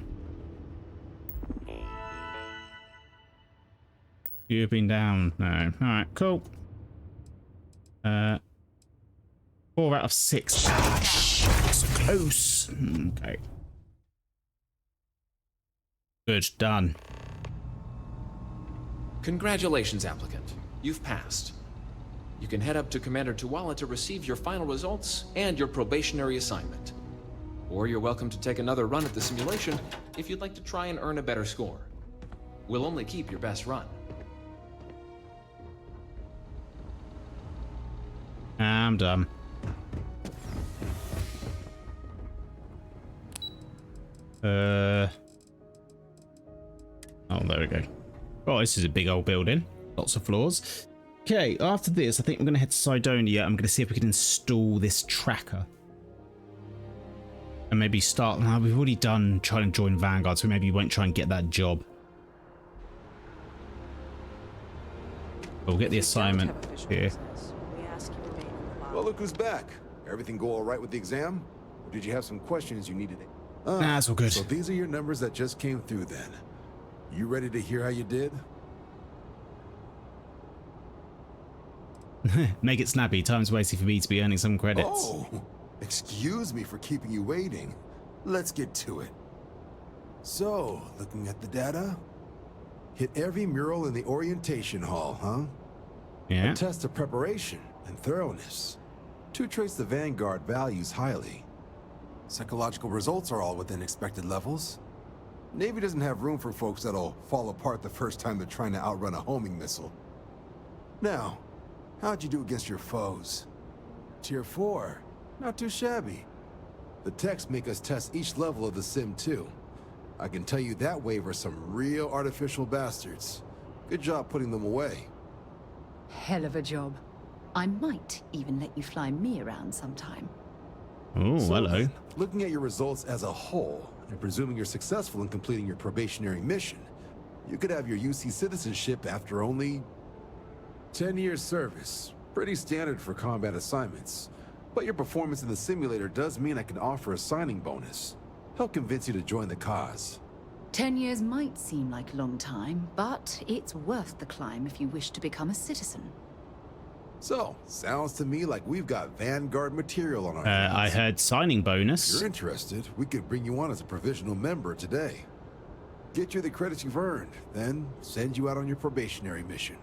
You've been down. No. Alright, cool. 4 out of 6. Ah, shit, so close. Okay. Good, done. Congratulations, applicant. You've passed. You can head up to Commander Tuwala to receive your final results and your probationary assignment. Or you're welcome to take another run at the simulation if you'd like to try and earn a better score. We'll only keep your best run. I'm done. Oh, there we go. Oh, this is a big old building. Lots of floors. Okay, after this, I think we're going to head to Cydonia. I'm going to see if we can install this tracker. And maybe start... No, we've already done trying to join Vanguard, so maybe we won't try and get that job. We'll get the assignment here. Well, look who's back. Everything go all right with the exam? Or did you have some questions you needed? Nah, that's all good. So these are your numbers that just came through then. You ready to hear how you did? Make it snappy. Time's wasting for me to be earning some credits. Oh, excuse me for keeping you waiting. Let's get to it. So, looking at the data, hit every mural in the orientation hall, huh? Yeah. A test of preparation and thoroughness. 2 traits the Vanguard values highly. Psychological results are all within expected levels. Navy doesn't have room for folks that'll fall apart the first time they're trying to outrun a homing missile. Now, how'd you do against your foes? Tier 4, not too shabby. The techs make us test each level of the sim too. I can tell you that waiver's some real artificial bastards. Good job putting them away. Hell of a job. I might even let you fly me around sometime. Oh, So hello. then, looking at your results as a whole, and presuming you're successful in completing your probationary mission, you could have your UC citizenship after only 10 years service. Pretty standard for combat assignments. But your performance in the simulator does mean I can offer a signing bonus. Help convince you to join the cause. 10 years might seem like a long time, but it's worth the climb if you wish to become a citizen. So, sounds to me like we've got Vanguard material on our hands. I heard signing If bonus. you're interested, we could bring you on as a provisional member today. Get you the credits you've earned, then send you out on your probationary mission.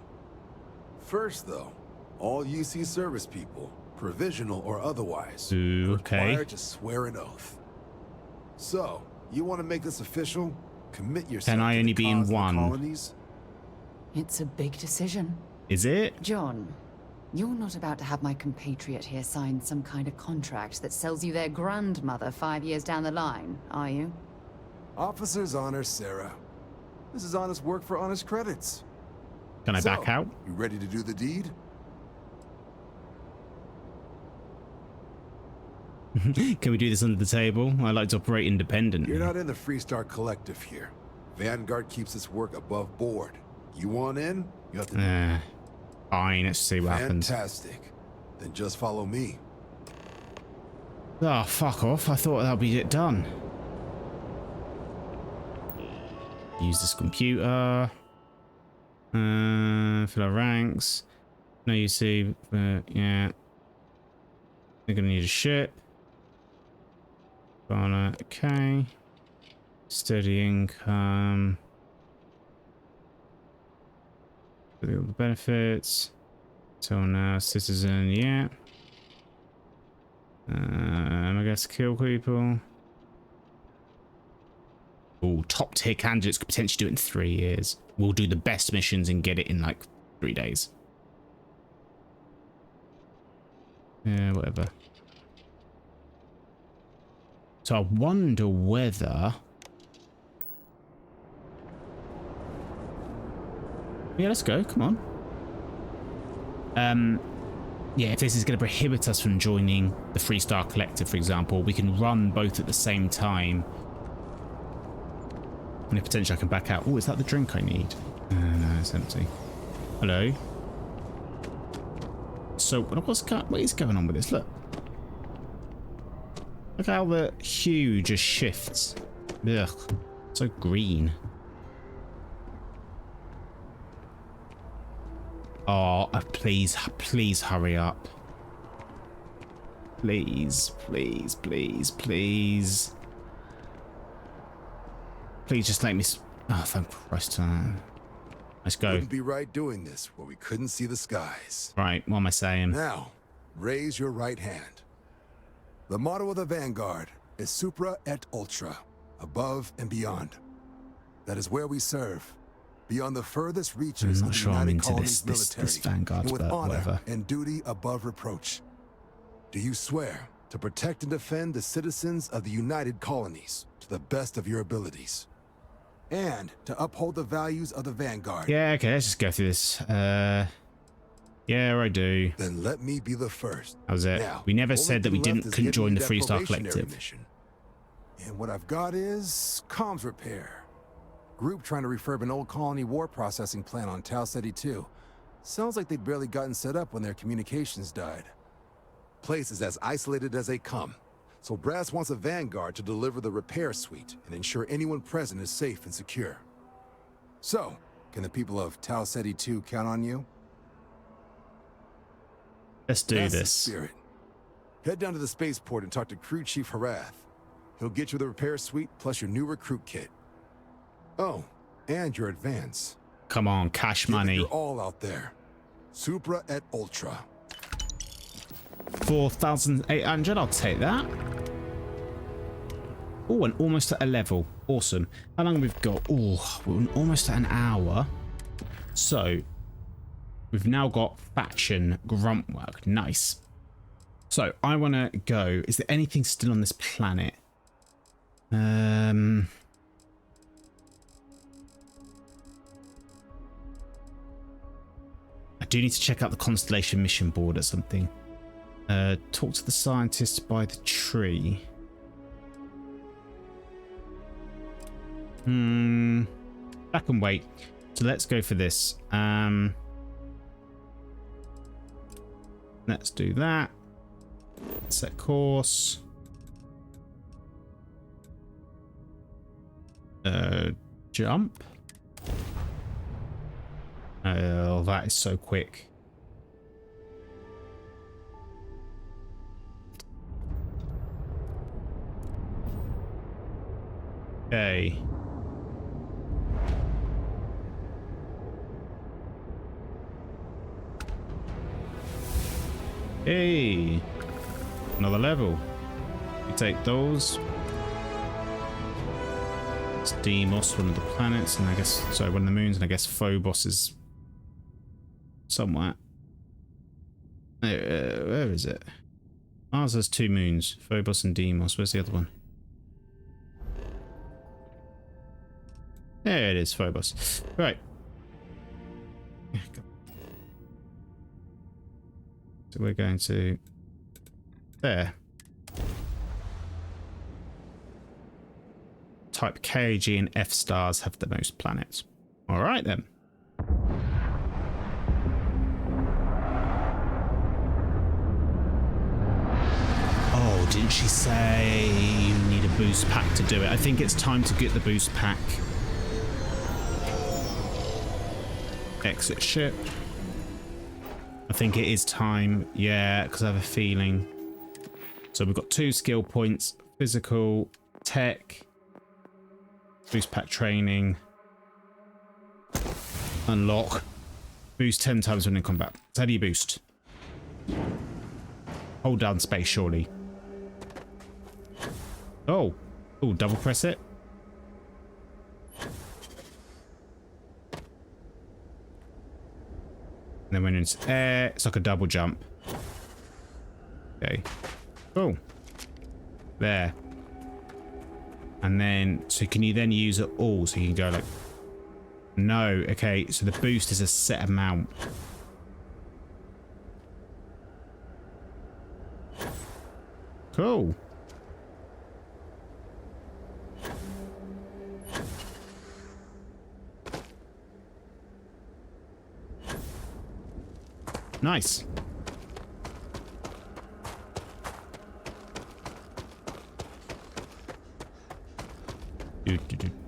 First, though, all UC service people, provisional or otherwise, are required to swear an oath. So, you want to make this official? Commit yourself Can I to only the be in cause of the one? colonies? It's a big decision. Is it? John, you're not about to have my compatriot here sign some kind of contract that sells you their grandmother 5 years down the line, are you? Officer's honor, Sarah. This is honest work for honest credits. Can I back out? You ready to do the deed? Can we do this under the table? I like to operate independently. You're not in the Freestar Collective here. Vanguard keeps this work above board. You want in? You have to. Fine, let's see what happens. Fantastic. Then just follow me. Oh, fuck off. I thought that would be it done. Use this computer. Fill our ranks. No, you see. Yeah. They're going to need a ship. Okay. Steady income. All the benefits. Till now, citizen, yeah. I guess kill people. Oh, top tier candidates could potentially do it in 3 years. We'll do the best missions and get it in like 3 days. Yeah, whatever. So I wonder whether... Yeah, let's go. Come on. Yeah, if this is going to prohibit us from joining the Freestar Collective, for example, we can run both at the same time. And if potentially I can back out. Oh, is that the drink I need? No, it's empty. Hello. So, what is going on with this? Look. Look how the hue just shifts. Ugh. So green. Oh, please hurry up. Please. Please just let me... Oh, thank Christ. Let's go. Wouldn't be right doing this where we couldn't see the skies. Right, what am I saying? Now, raise your right hand. The motto of the Vanguard is Supra et Ultra, above and beyond. That is where we serve, beyond the furthest reaches of the United Colonies military, this Vanguard, and with honor whatever. and duty above reproach. Do you swear to protect and defend the citizens of the United Colonies to the best of your abilities? And to uphold the values of the Vanguard? Yeah, okay, let's just go through this. Yeah, I do. Then let me be the first. How's it? Now, We never only said that we thing left is couldn't join the getting you that Freestar probationary Collective. mission. And what I've got is comms repair. Group trying to refurb an old colony war processing plant on Tau Ceti 2. Sounds like they'd barely gotten set up when their communications died. Place is as isolated as they come. So Brass wants a Vanguard to deliver the repair suite and ensure anyone present is safe and secure. So, can the people of Tau Ceti 2 count on you? Let's do That's the this. spirit. Head down to the spaceport and talk to Crew Chief Harath. He'll get you the repair suite plus your new recruit kit. Oh, and your advance. Come on, cash Give it money. your all out there. Supra et Ultra. 4,800, I'll take that. Oh, and almost at a level. Awesome. How long we've got? Oh, we're almost at an hour. So, we've now got faction grunt work. Nice. So, I want to go. Is there anything still on this planet? I do need to check out the Constellation mission board or something. Talk to the scientists by the tree. Back and wait. So let's go for this. Let's do that. Set course. Jump. Oh, that is so quick. Okay. Hey, another level. We take those. It's Deimos, one of the planets, and I guess, sorry, one of the moons, and I guess Phobos is somewhere. Where is it? Mars has 2 moons, Phobos and Deimos. Where's the other one? There it is, Phobos. Right. So we're going to there. Type KG and F stars have the most planets. All right then. Oh, didn't she say you need a boost pack to do it? I think it's time to get the boost pack. Exit ship. I think it is time, yeah, because I have a feeling. So we've got 2 skill points, physical, tech. Boost pack training. Unlock. Boost 10 times when in combat. So how do you boost? Hold down space, surely. Oh. Oh, double press it. And then when it's air, it's like a double jump. Okay. Oh. There. And then, so can you then use it all? So you can go like, no. Okay. So the boost is a set amount. Cool. Nice.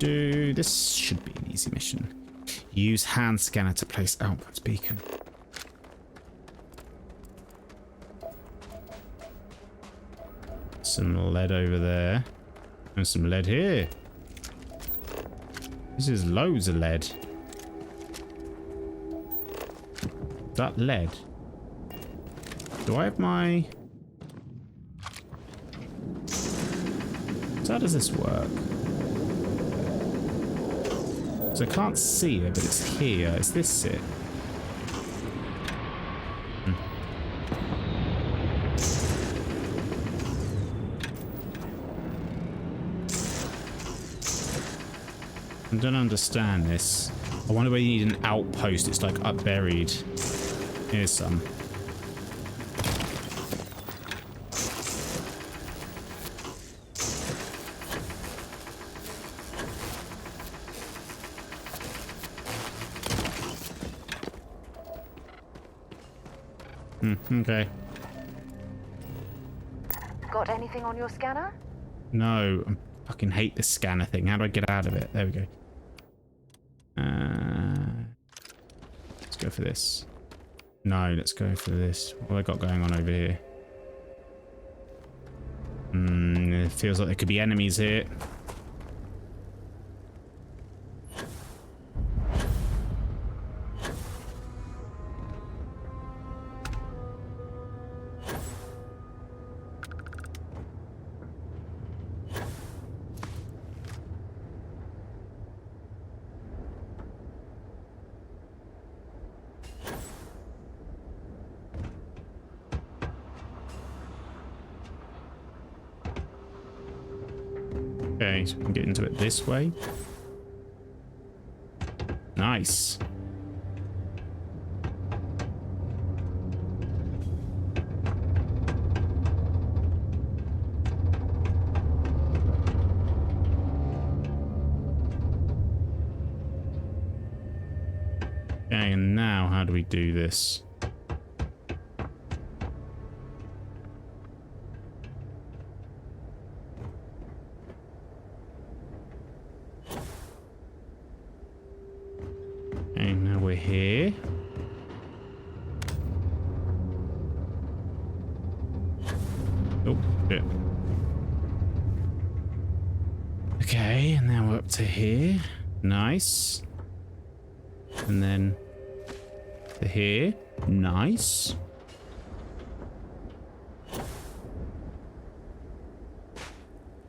This should be an easy mission. Use hand scanner to place outputs beacon. Some lead over there. And some lead here. This is loads of lead. That lead. Do I have my... So how does this work? So I can't see it, but it's here. Is this it? I don't understand this. I wonder where you need an outpost. It's like up buried. Here's some. Okay. Got anything on your scanner? No, I fucking hate this scanner thing. How do I get out of it? There we go. Let's go for this. No, let's go for this. What have I got going on over here? It feels like there could be enemies here. Okay, so we can get into it this way. Nice. Okay, and now how do we do this? Okay, now we're here. Oh, shit. Okay, and now we're up to here. Nice. And then to here. Nice.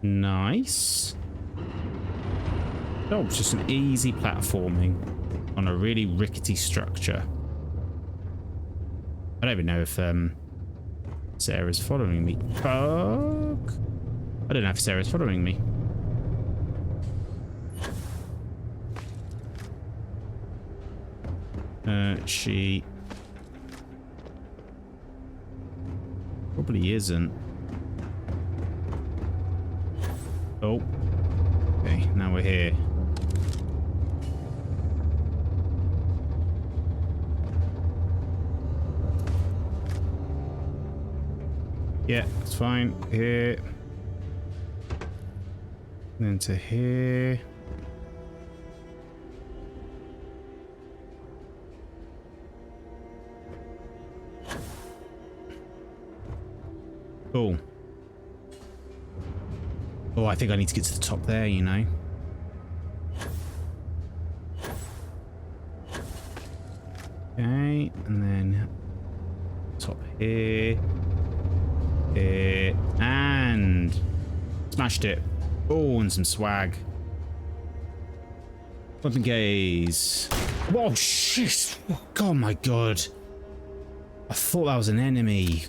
Nice. Oh, it's just an easy platforming on a really rickety structure. I don't even know if Sarah's following me. Fuck. I don't know if Sarah's following me. She probably isn't. Oh. Okay, now we're here. Yeah, it's fine. Here. Then to here. Cool. Oh, I think I need to get to the top there, you know. Okay, and then top here, here, and smashed it. Oh, and some swag. Weapon gaze. Whoa, shit! Oh my god! I thought that was an enemy.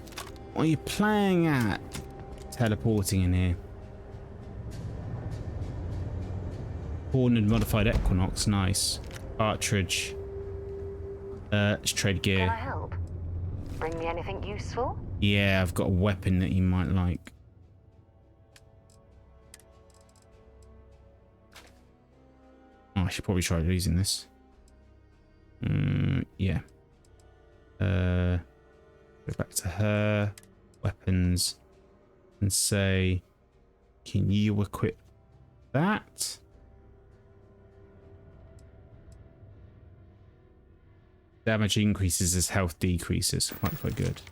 What are you playing at? Teleporting in here. Horned modified Equinox, nice. Cartridge. Let's trade gear. Can I help? Bring me anything useful? Yeah, I've got a weapon that you might like. Oh, I should probably try using this. Yeah. Go back to her. Weapons. And say, can you equip that? Damage increases as health decreases. Quite good.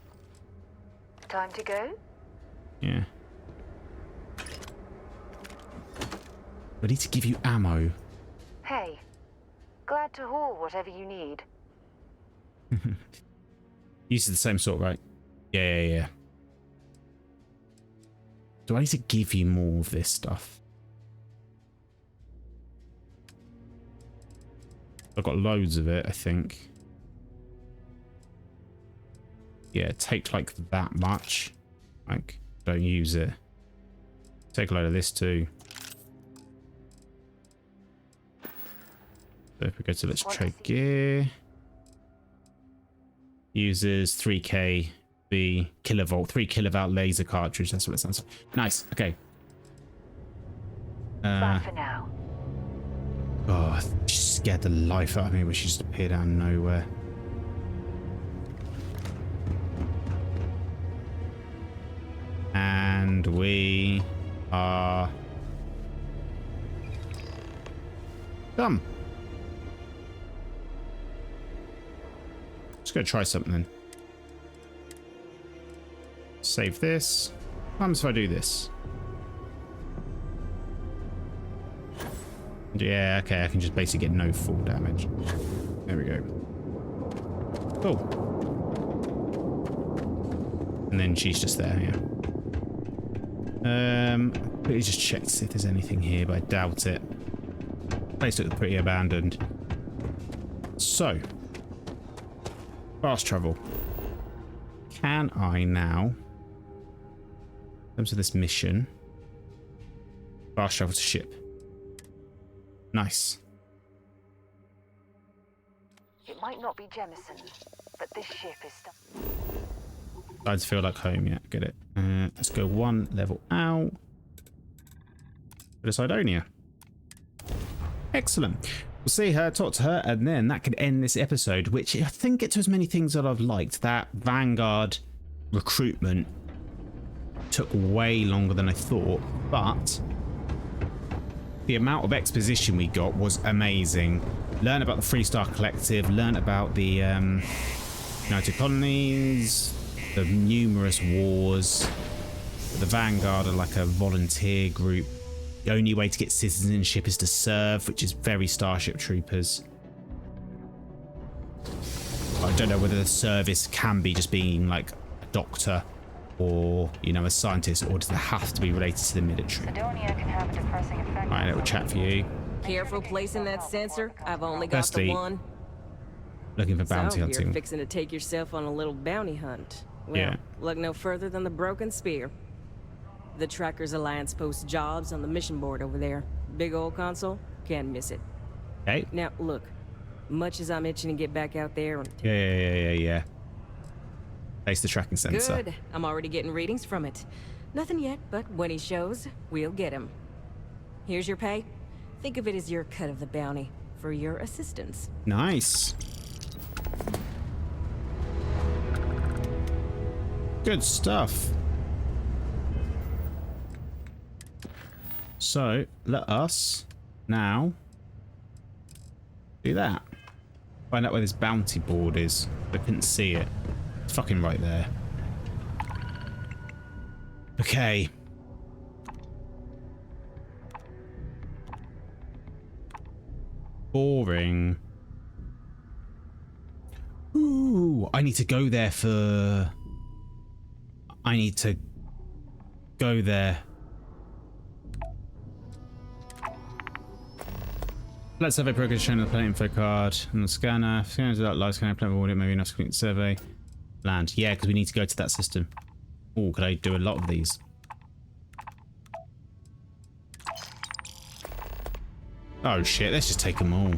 Time to go? Yeah. Ready to give you ammo. Hey, glad to haul whatever you need. Use the same sort, right? Yeah. Do I need to give you more of this stuff? I've got loads of it, I think. Yeah, take like that much. Like, don't use it. Take a load of this too. So if we go to let's trade gear. Uses 3K B kilovolt, 3 kilovolt laser cartridge. That's what it sounds like. Nice. Okay. Bye for now. Oh, she scared the life out of me when she just appeared out of nowhere. And we are done. Just gonna try something. Save this. What happens if I do this? Yeah, okay, I can just basically get no full damage. There we go. Cool. And then she's just there, yeah. Quickly just check to see if there's anything here, but I doubt it. Place looks pretty abandoned. So, fast travel. Can I now, in terms of this mission, fast travel to ship? Nice. It might not be Jemison, but this ship is stuck. Sides feel like home, yeah, get it. Let's go one level out. Go to Sidonia. Excellent. We'll see her, talk to her, and then that could end this episode, which I think gets to as many things that I've liked. That Vanguard recruitment took way longer than I thought, but the amount of exposition we got was amazing. Learn about the Freestar Collective, learn about the United Colonies, the numerous wars. The Vanguard are like a volunteer group. The only way to get citizenship is to serve, which is very Starship Troopers. I don't know whether the service can be just being like a doctor or, you know, a scientist, or does it have to be related to the military? Sidonia can have a depressing effect. Alright, little chat for you. Careful placing that sensor. I've only got Firstly, the one. Looking for bounty so hunting. You're fixing to take yourself on a little bounty hunt. Well, Yeah. look no further than the Broken Spear. The Trackers Alliance posts jobs on the mission board over there. Big old console, can't miss it. Okay. Now, look, much as I'm itching to get back out there... Yeah. Place the tracking sensor. Good, I'm already getting readings from it. Nothing yet, but when he shows, we'll get him. Here's your pay. Think of it as your cut of the bounty for your assistance. Nice. Good stuff. So, let us now do that. Find out where this bounty board is. I couldn't see it. It's fucking right there. Okay. Boring. Ooh, I need to go there for... I need to go there. Let's have a progress shown on the planet info card and the scanner. Scanners without live scanner, planet audit, maybe enough to complete the survey. Land. Yeah, because we need to go to that system. Oh, could I do a lot of these? Oh shit, let's just take them all.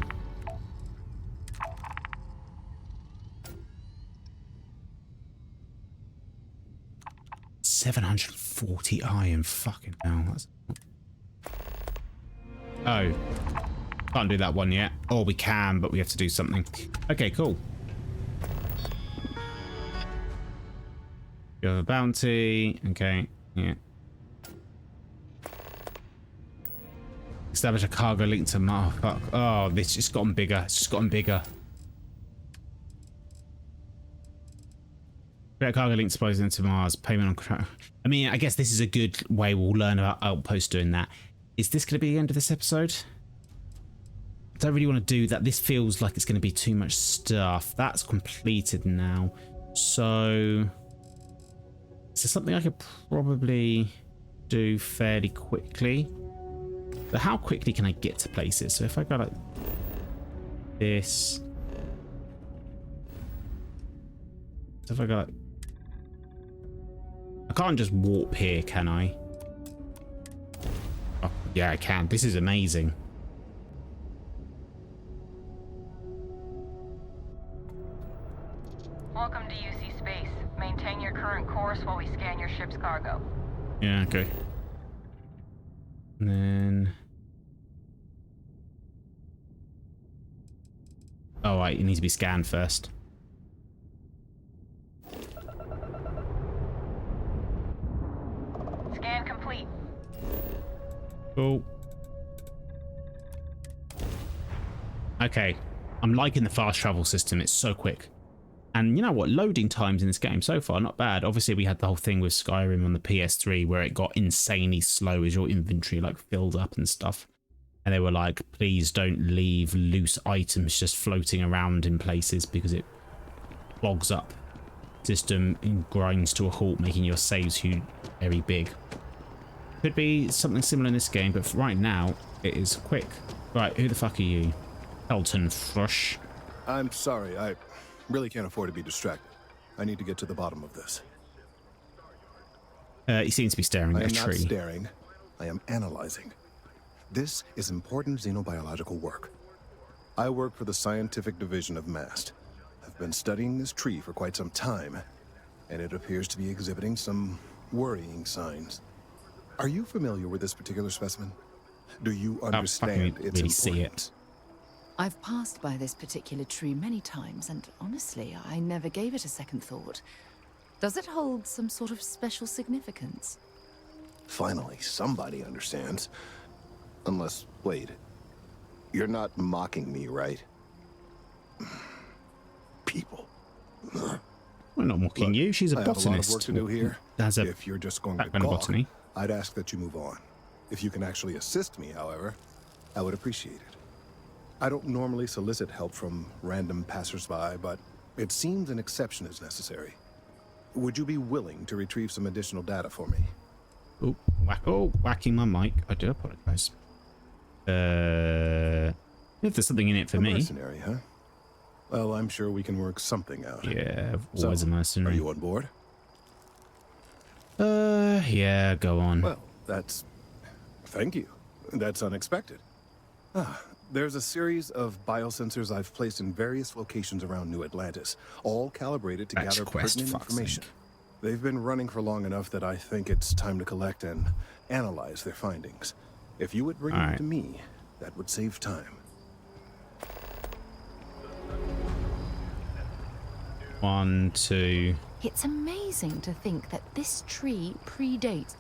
$740 iron, fucking hell. That's... Oh. Can't do that one yet. Or we can, but we have to do something. Okay, cool. You have a bounty. Okay, yeah. Establish a cargo link to Mars. Oh, this just gotten bigger. It's just gotten bigger. Create a cargo link supplies into Mars. Payment on contract. I mean, I guess this is a good way we'll learn about Outpost doing that. Is this going to be the end of this episode? I don't really want to do that. This feels like it's going to be too much stuff. That's completed now. So... is there something I could probably do fairly quickly? But how quickly can I get to places? So if I go like this, so if I go like, I can't just warp here, can I? Oh, yeah, I can. This is amazing. Welcome to UC Space. Maintain your current course while we scan your ship's cargo. Yeah, okay. And then... oh, right, it needs to be scanned first. Scan complete. Cool. Okay. I'm liking the fast travel system. It's so quick. And you know what? Loading times in this game so far, not bad. Obviously, we had the whole thing with Skyrim on the PS3 where it got insanely slow as your inventory like filled up and stuff. And they were like, please don't leave loose items just floating around in places because it clogs up system and grinds to a halt, making your saves very big. Could be something similar in this game, but for right now, it is quick. Right, who the fuck are you? Elton Thrush. I'm sorry, I really can't afford to be distracted. I need to get to the bottom of this. He seems to be staring at a tree. I am not staring. I am analyzing. This is important xenobiological work. I work for the scientific division of MAST. I've been studying this tree for quite some time, and it appears to be exhibiting some worrying signs. Are you familiar with this particular specimen? Do you understand its really importance? see it. I've passed by this particular tree many times, and honestly, I never gave it a second thought. Does it hold some sort of special significance? Finally, somebody understands. Unless, wait, you're not mocking me, right? People. We're not mocking you. She's a I have botanist. a lot of work to do here. If you're just going to background in gawk, botany. I'd ask that you move on. If you can actually assist me, however, I would appreciate it. I don't normally solicit help from random passersby, but it seems an exception is necessary. Would you be willing to retrieve some additional data for me? Oh, whacking my mic. I do apologize. If there's something in it for me. Mercenary, huh? Well, I'm sure we can work something out. Yeah, always a mercenary. Are you on board? Yeah, go on. Well, thank you. That's unexpected. There's a series of biosensors I've placed in various locations around New Atlantis, all calibrated to gather pertinent information. They've been running for long enough that I think it's time to collect and analyze their findings. If you would bring them to me, that would save time. 1, 2. It's amazing to think that this tree predates...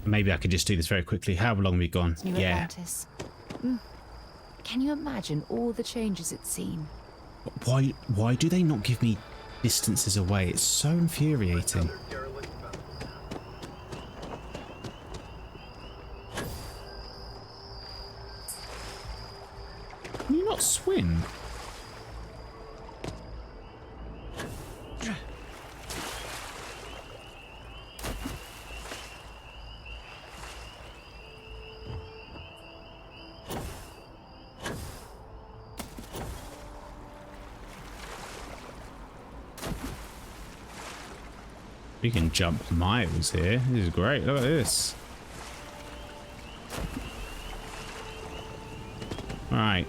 Maybe I could just do this very quickly. How long have we gone? New Atlantis. Can you imagine all the changes it's seen? Why do they not give me distances away? It's so infuriating. not swim? We can jump miles here. This is great. Look at this. Right.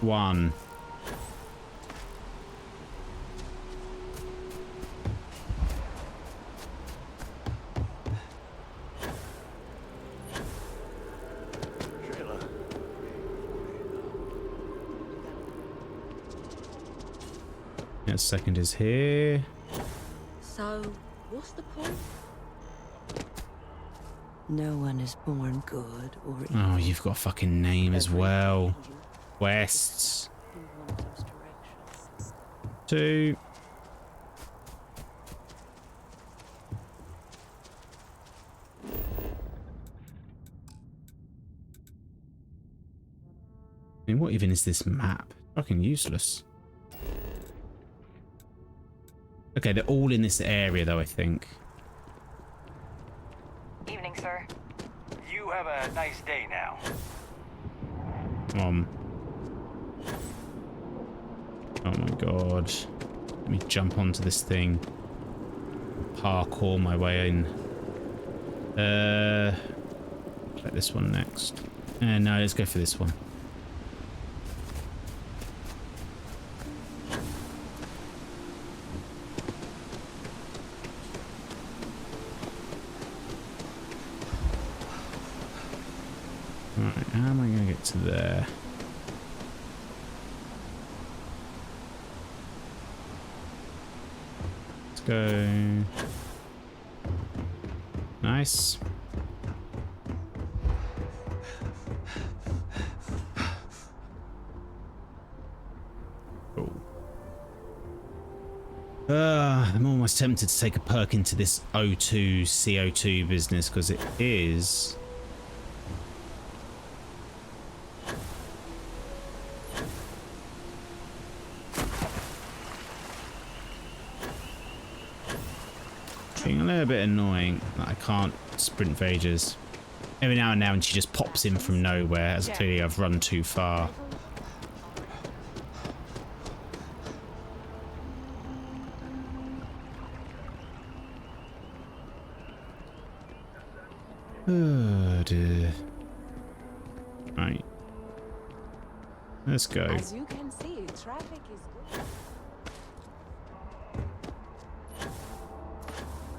1. Yeah, second is here. So, what's the point? No one is born good or evil. Oh, you've got a fucking name as well. Quests. 2. I mean, what even is this map? Fucking useless. Okay, they're all in this area though, I think. Evening, sir. You have a nice day now. Oh my god. Let me jump onto this thing. Parkour my way in. Let this one next. No, let's go for this one. Right, how am I going to get to there? Let's go. Nice. Cool. I'm almost tempted to take a perk into this O2 CO2 business because it is. Being a little bit annoying that I can't sprint for ages. Every now and then she just pops in from nowhere, as clearly I've run too far. Oh dear. Right. Let's go. As you can see, traffic is good.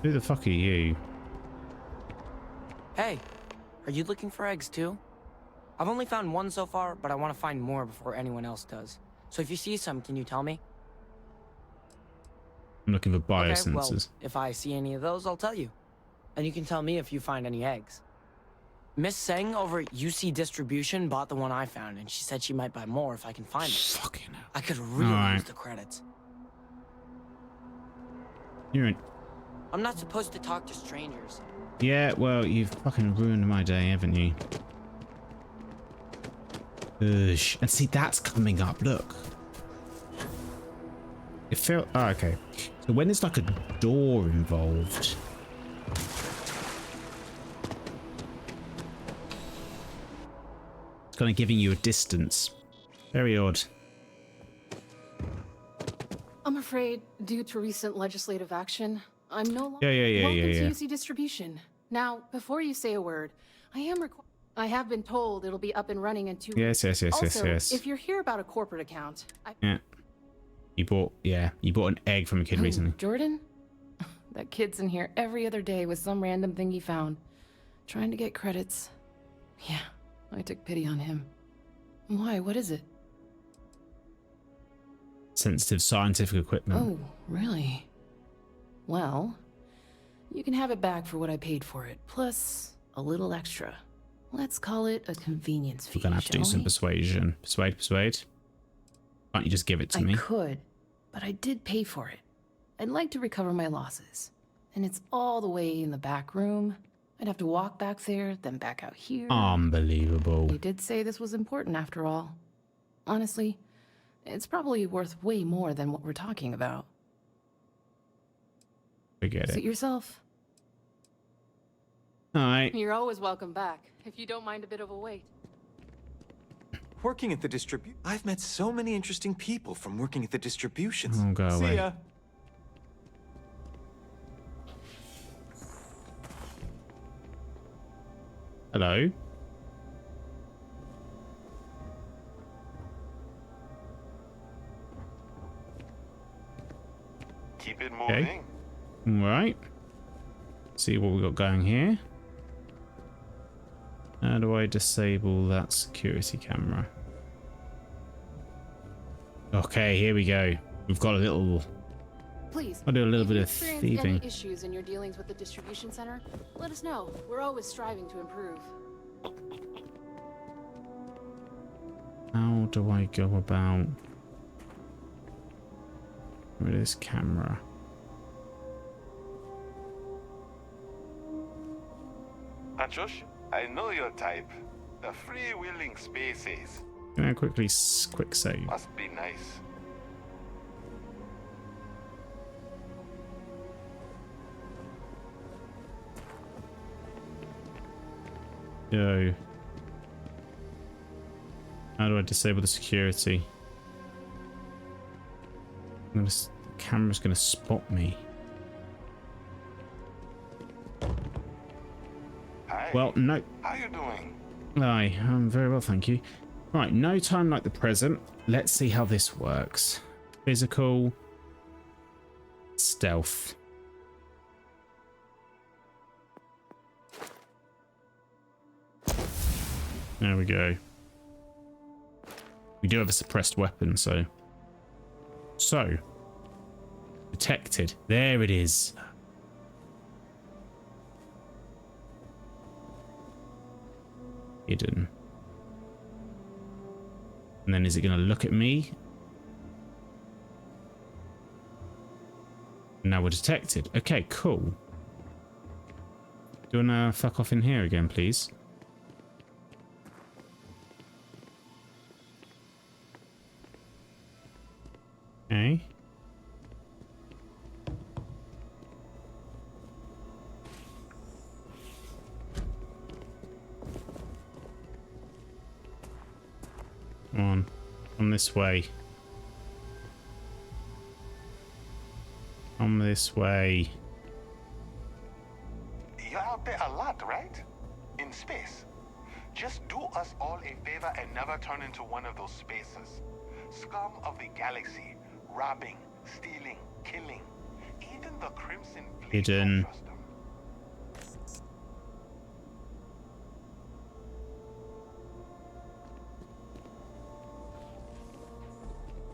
Who the fuck are you? Hey, are you looking for eggs too? I've only found one so far, but I want to find more before anyone else does. So if you see some, can you tell me? I'm looking for biosensors. Okay, well, if I see any of those, I'll tell you. And you can tell me if you find any eggs. Miss Seng over at UC Distribution bought the one I found, and she said she might buy more if I can find it. Fucking hell. I could really use the credits. You're in. I'm not supposed to talk to strangers. Yeah, well, you've fucking ruined my day, haven't you? Ugh. And see, that's coming up. Look. It felt. Oh, okay. So when there's like a door involved. It's kind of giving you a distance. Very odd. I'm afraid, due to recent legislative action, I'm no longer welcome to UC Distribution. Now, before you say a word, I have been told it'll be up and running in 2 weeks. Yes. Also, if you're here about a corporate account, Yeah. You bought an egg from a kid recently. Jordan? That kid's in here every other day with some random thing he found, trying to get credits. Yeah, I took pity on him. Why? What is it? Sensitive scientific equipment. Oh, really? Well, you can have it back for what I paid for it, plus a little extra. Let's call it a convenience fee. We're gonna have to do some persuasion. Persuade. Why don't you just give it to me? I could, but I did pay for it. I'd like to recover my losses. And it's all the way in the back room. I'd have to walk back there, then back out here. Unbelievable. You did say this was important after all. Honestly, it's probably worth way more than what we're talking about. Forget Suit it. yourself. All right. You're always welcome back, if you don't mind a bit of a wait. Working at the I've met so many interesting people from working at the distributions. Oh, go away. See ya. Hello. Keep it moving. All right. See what we got going here. How do I disable that security camera? Okay, here we go. We've got a little. Please. I'll do a little if bit you of experience thieving. Any issues in your dealings with the distribution center? Let us know. We're always striving to improve. How do I go about with this camera? Achosh, I know your type. The freewheeling spaces. Can I quick save? Must be nice. Yo. How do I disable the security? The camera's gonna spot me. Hi. Well, no. How you doing? Hi, I'm very well, thank you. Right, no time like the present. Let's see how this works. Physical. Stealth. There we go. We do have a suppressed weapon, so. Detected. There it is. Hidden. And then is it going to look at me? Now we're detected. Okay, cool. Do you want to fuck off in here again, please? Okay. Come on this way. Come this way. You're out there a lot, right? In space. Just do us all a favor and never turn into one of those spaces. Scum of the galaxy. Robbing, stealing, killing. Even the Crimson Fleet don't trust them.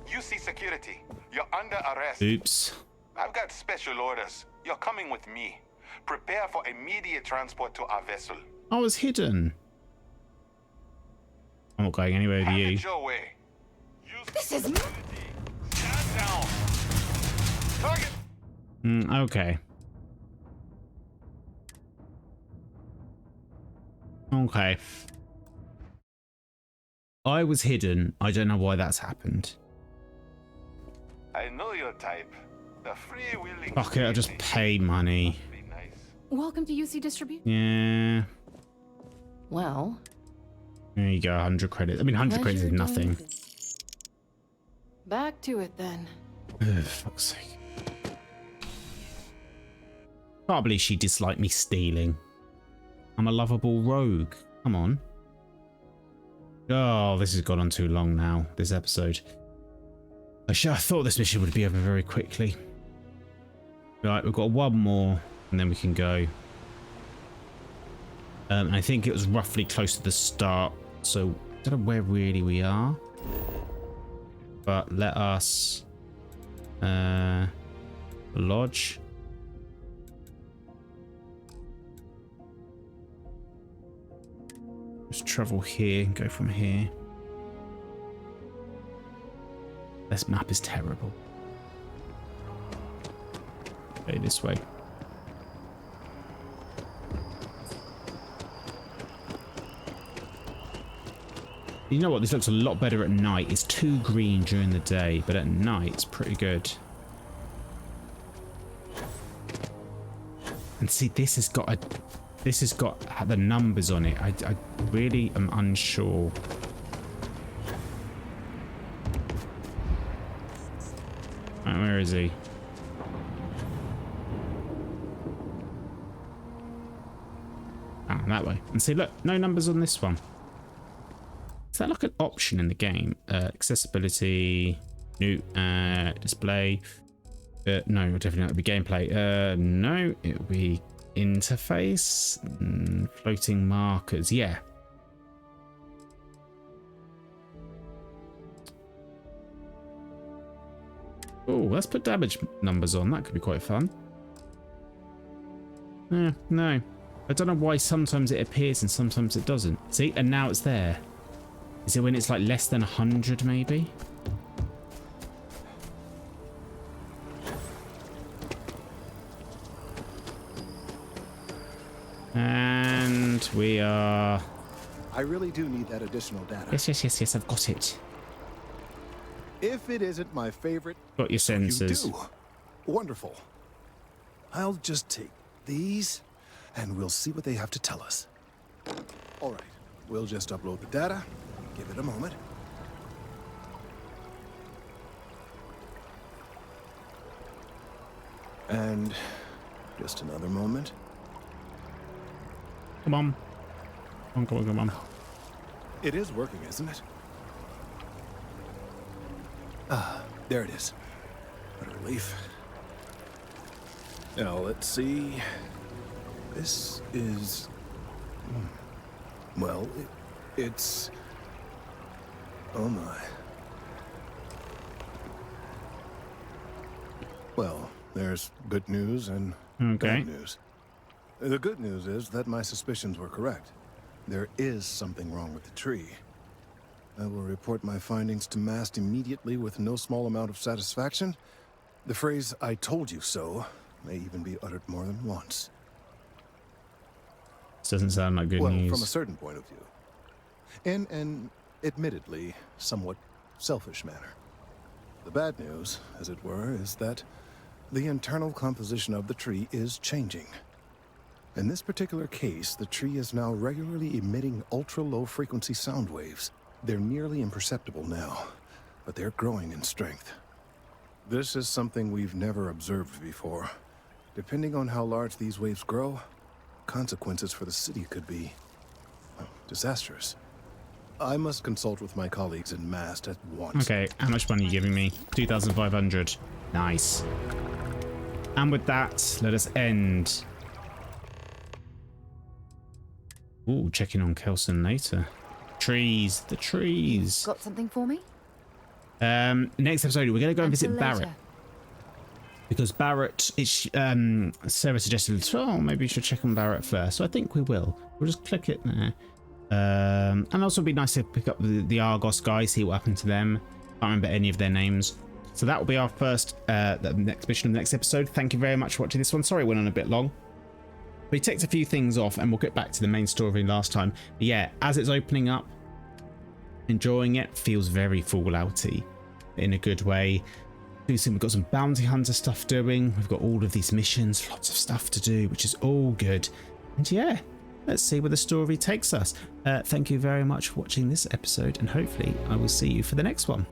UC security. You're under arrest. Oops. I've got special orders. You're coming with me. Prepare for immediate transport to our vessel. I was hidden. I'm not going anywhere with you. Your way. This is. Stand down. Target. Okay. Okay. I was hidden. I don't know why that's happened. I know your type. The freewheeling. Fuck it, I'll just pay money. Welcome to UC Distribution. Yeah. Well. There you go, 100 credits. I mean, 100 credits is nothing. Back to it then. Ugh, fuck's sake. Can't believe she disliked me stealing. I'm a lovable rogue. Come on. Oh, this has gone on too long now, this episode. I thought this mission would be over very quickly. Right, we've got one more, and then we can go. I think it was roughly close to the start, so I don't know where really we are. But let us lodge. Just travel here and go from here. This map is terrible. Okay, this way. You know what? This looks a lot better at night. It's too green during the day, but at night it's pretty good. And see, this has got the numbers on it. I really am unsure. Right, where is he? Ah, that way. And see, look, no numbers on this one. Is that like an option in the game? Accessibility, new display. No, definitely not be gameplay. No, it will be interface, floating markers. Yeah. Oh, let's put damage numbers on. That could be quite fun. No. I don't know why sometimes it appears and sometimes it doesn't. See, and now it's there. Is it when it's like less than 100 maybe? And we are... I really do need that additional data. Yes, I've got it. If it isn't my favorite... Got your sensors. You do. Wonderful. I'll just take these, and we'll see what they have to tell us. All right, we'll just upload the data. Give it a moment. And just another moment. Come on. Come on. It is working, isn't it? Ah, there it is. What a relief. Now, let's see. This is... Well, it's... Oh my. Well, there's good news and bad news. The good news is that my suspicions were correct. There is something wrong with the tree. I will report my findings to MAST immediately with no small amount of satisfaction. The phrase, "I told you so," may even be uttered more than once. This doesn't sound like good news. Well, from a certain point of view. In an admittedly somewhat selfish manner. The bad news, as it were, is that the internal composition of the tree is changing. In this particular case, the tree is now regularly emitting ultra-low frequency sound waves. They're nearly imperceptible now, but they're growing in strength. This is something we've never observed before. Depending on how large these waves grow, consequences for the city could be disastrous. I must consult with my colleagues in MAST at once. Okay, how much money are you giving me? 2,500. Nice. And with that, let us end. Ooh, checking on Kelson later. Trees, the trees. Got something for me? Next episode, we're going to go and visit later. Barrett. Because Barrett, Sarah suggested, oh, maybe we should check on Barrett first. So I think we will. We'll just click it there. And also it'd be nice to pick up the Argos guys, see what happened to them. Can't remember any of their names. So that will be our first, the next mission of the next episode. Thank you very much for watching this one. Sorry it went on a bit long. We ticked a few things off and we'll get back to the main story last time. But yeah, as it's opening up, enjoying it, feels very Fallouty in a good way. We've got some bounty hunter stuff doing. We've got all of these missions, lots of stuff to do, which is all good. And yeah, let's see where the story takes us. Thank you very much for watching this episode, and hopefully I will see you for the next one.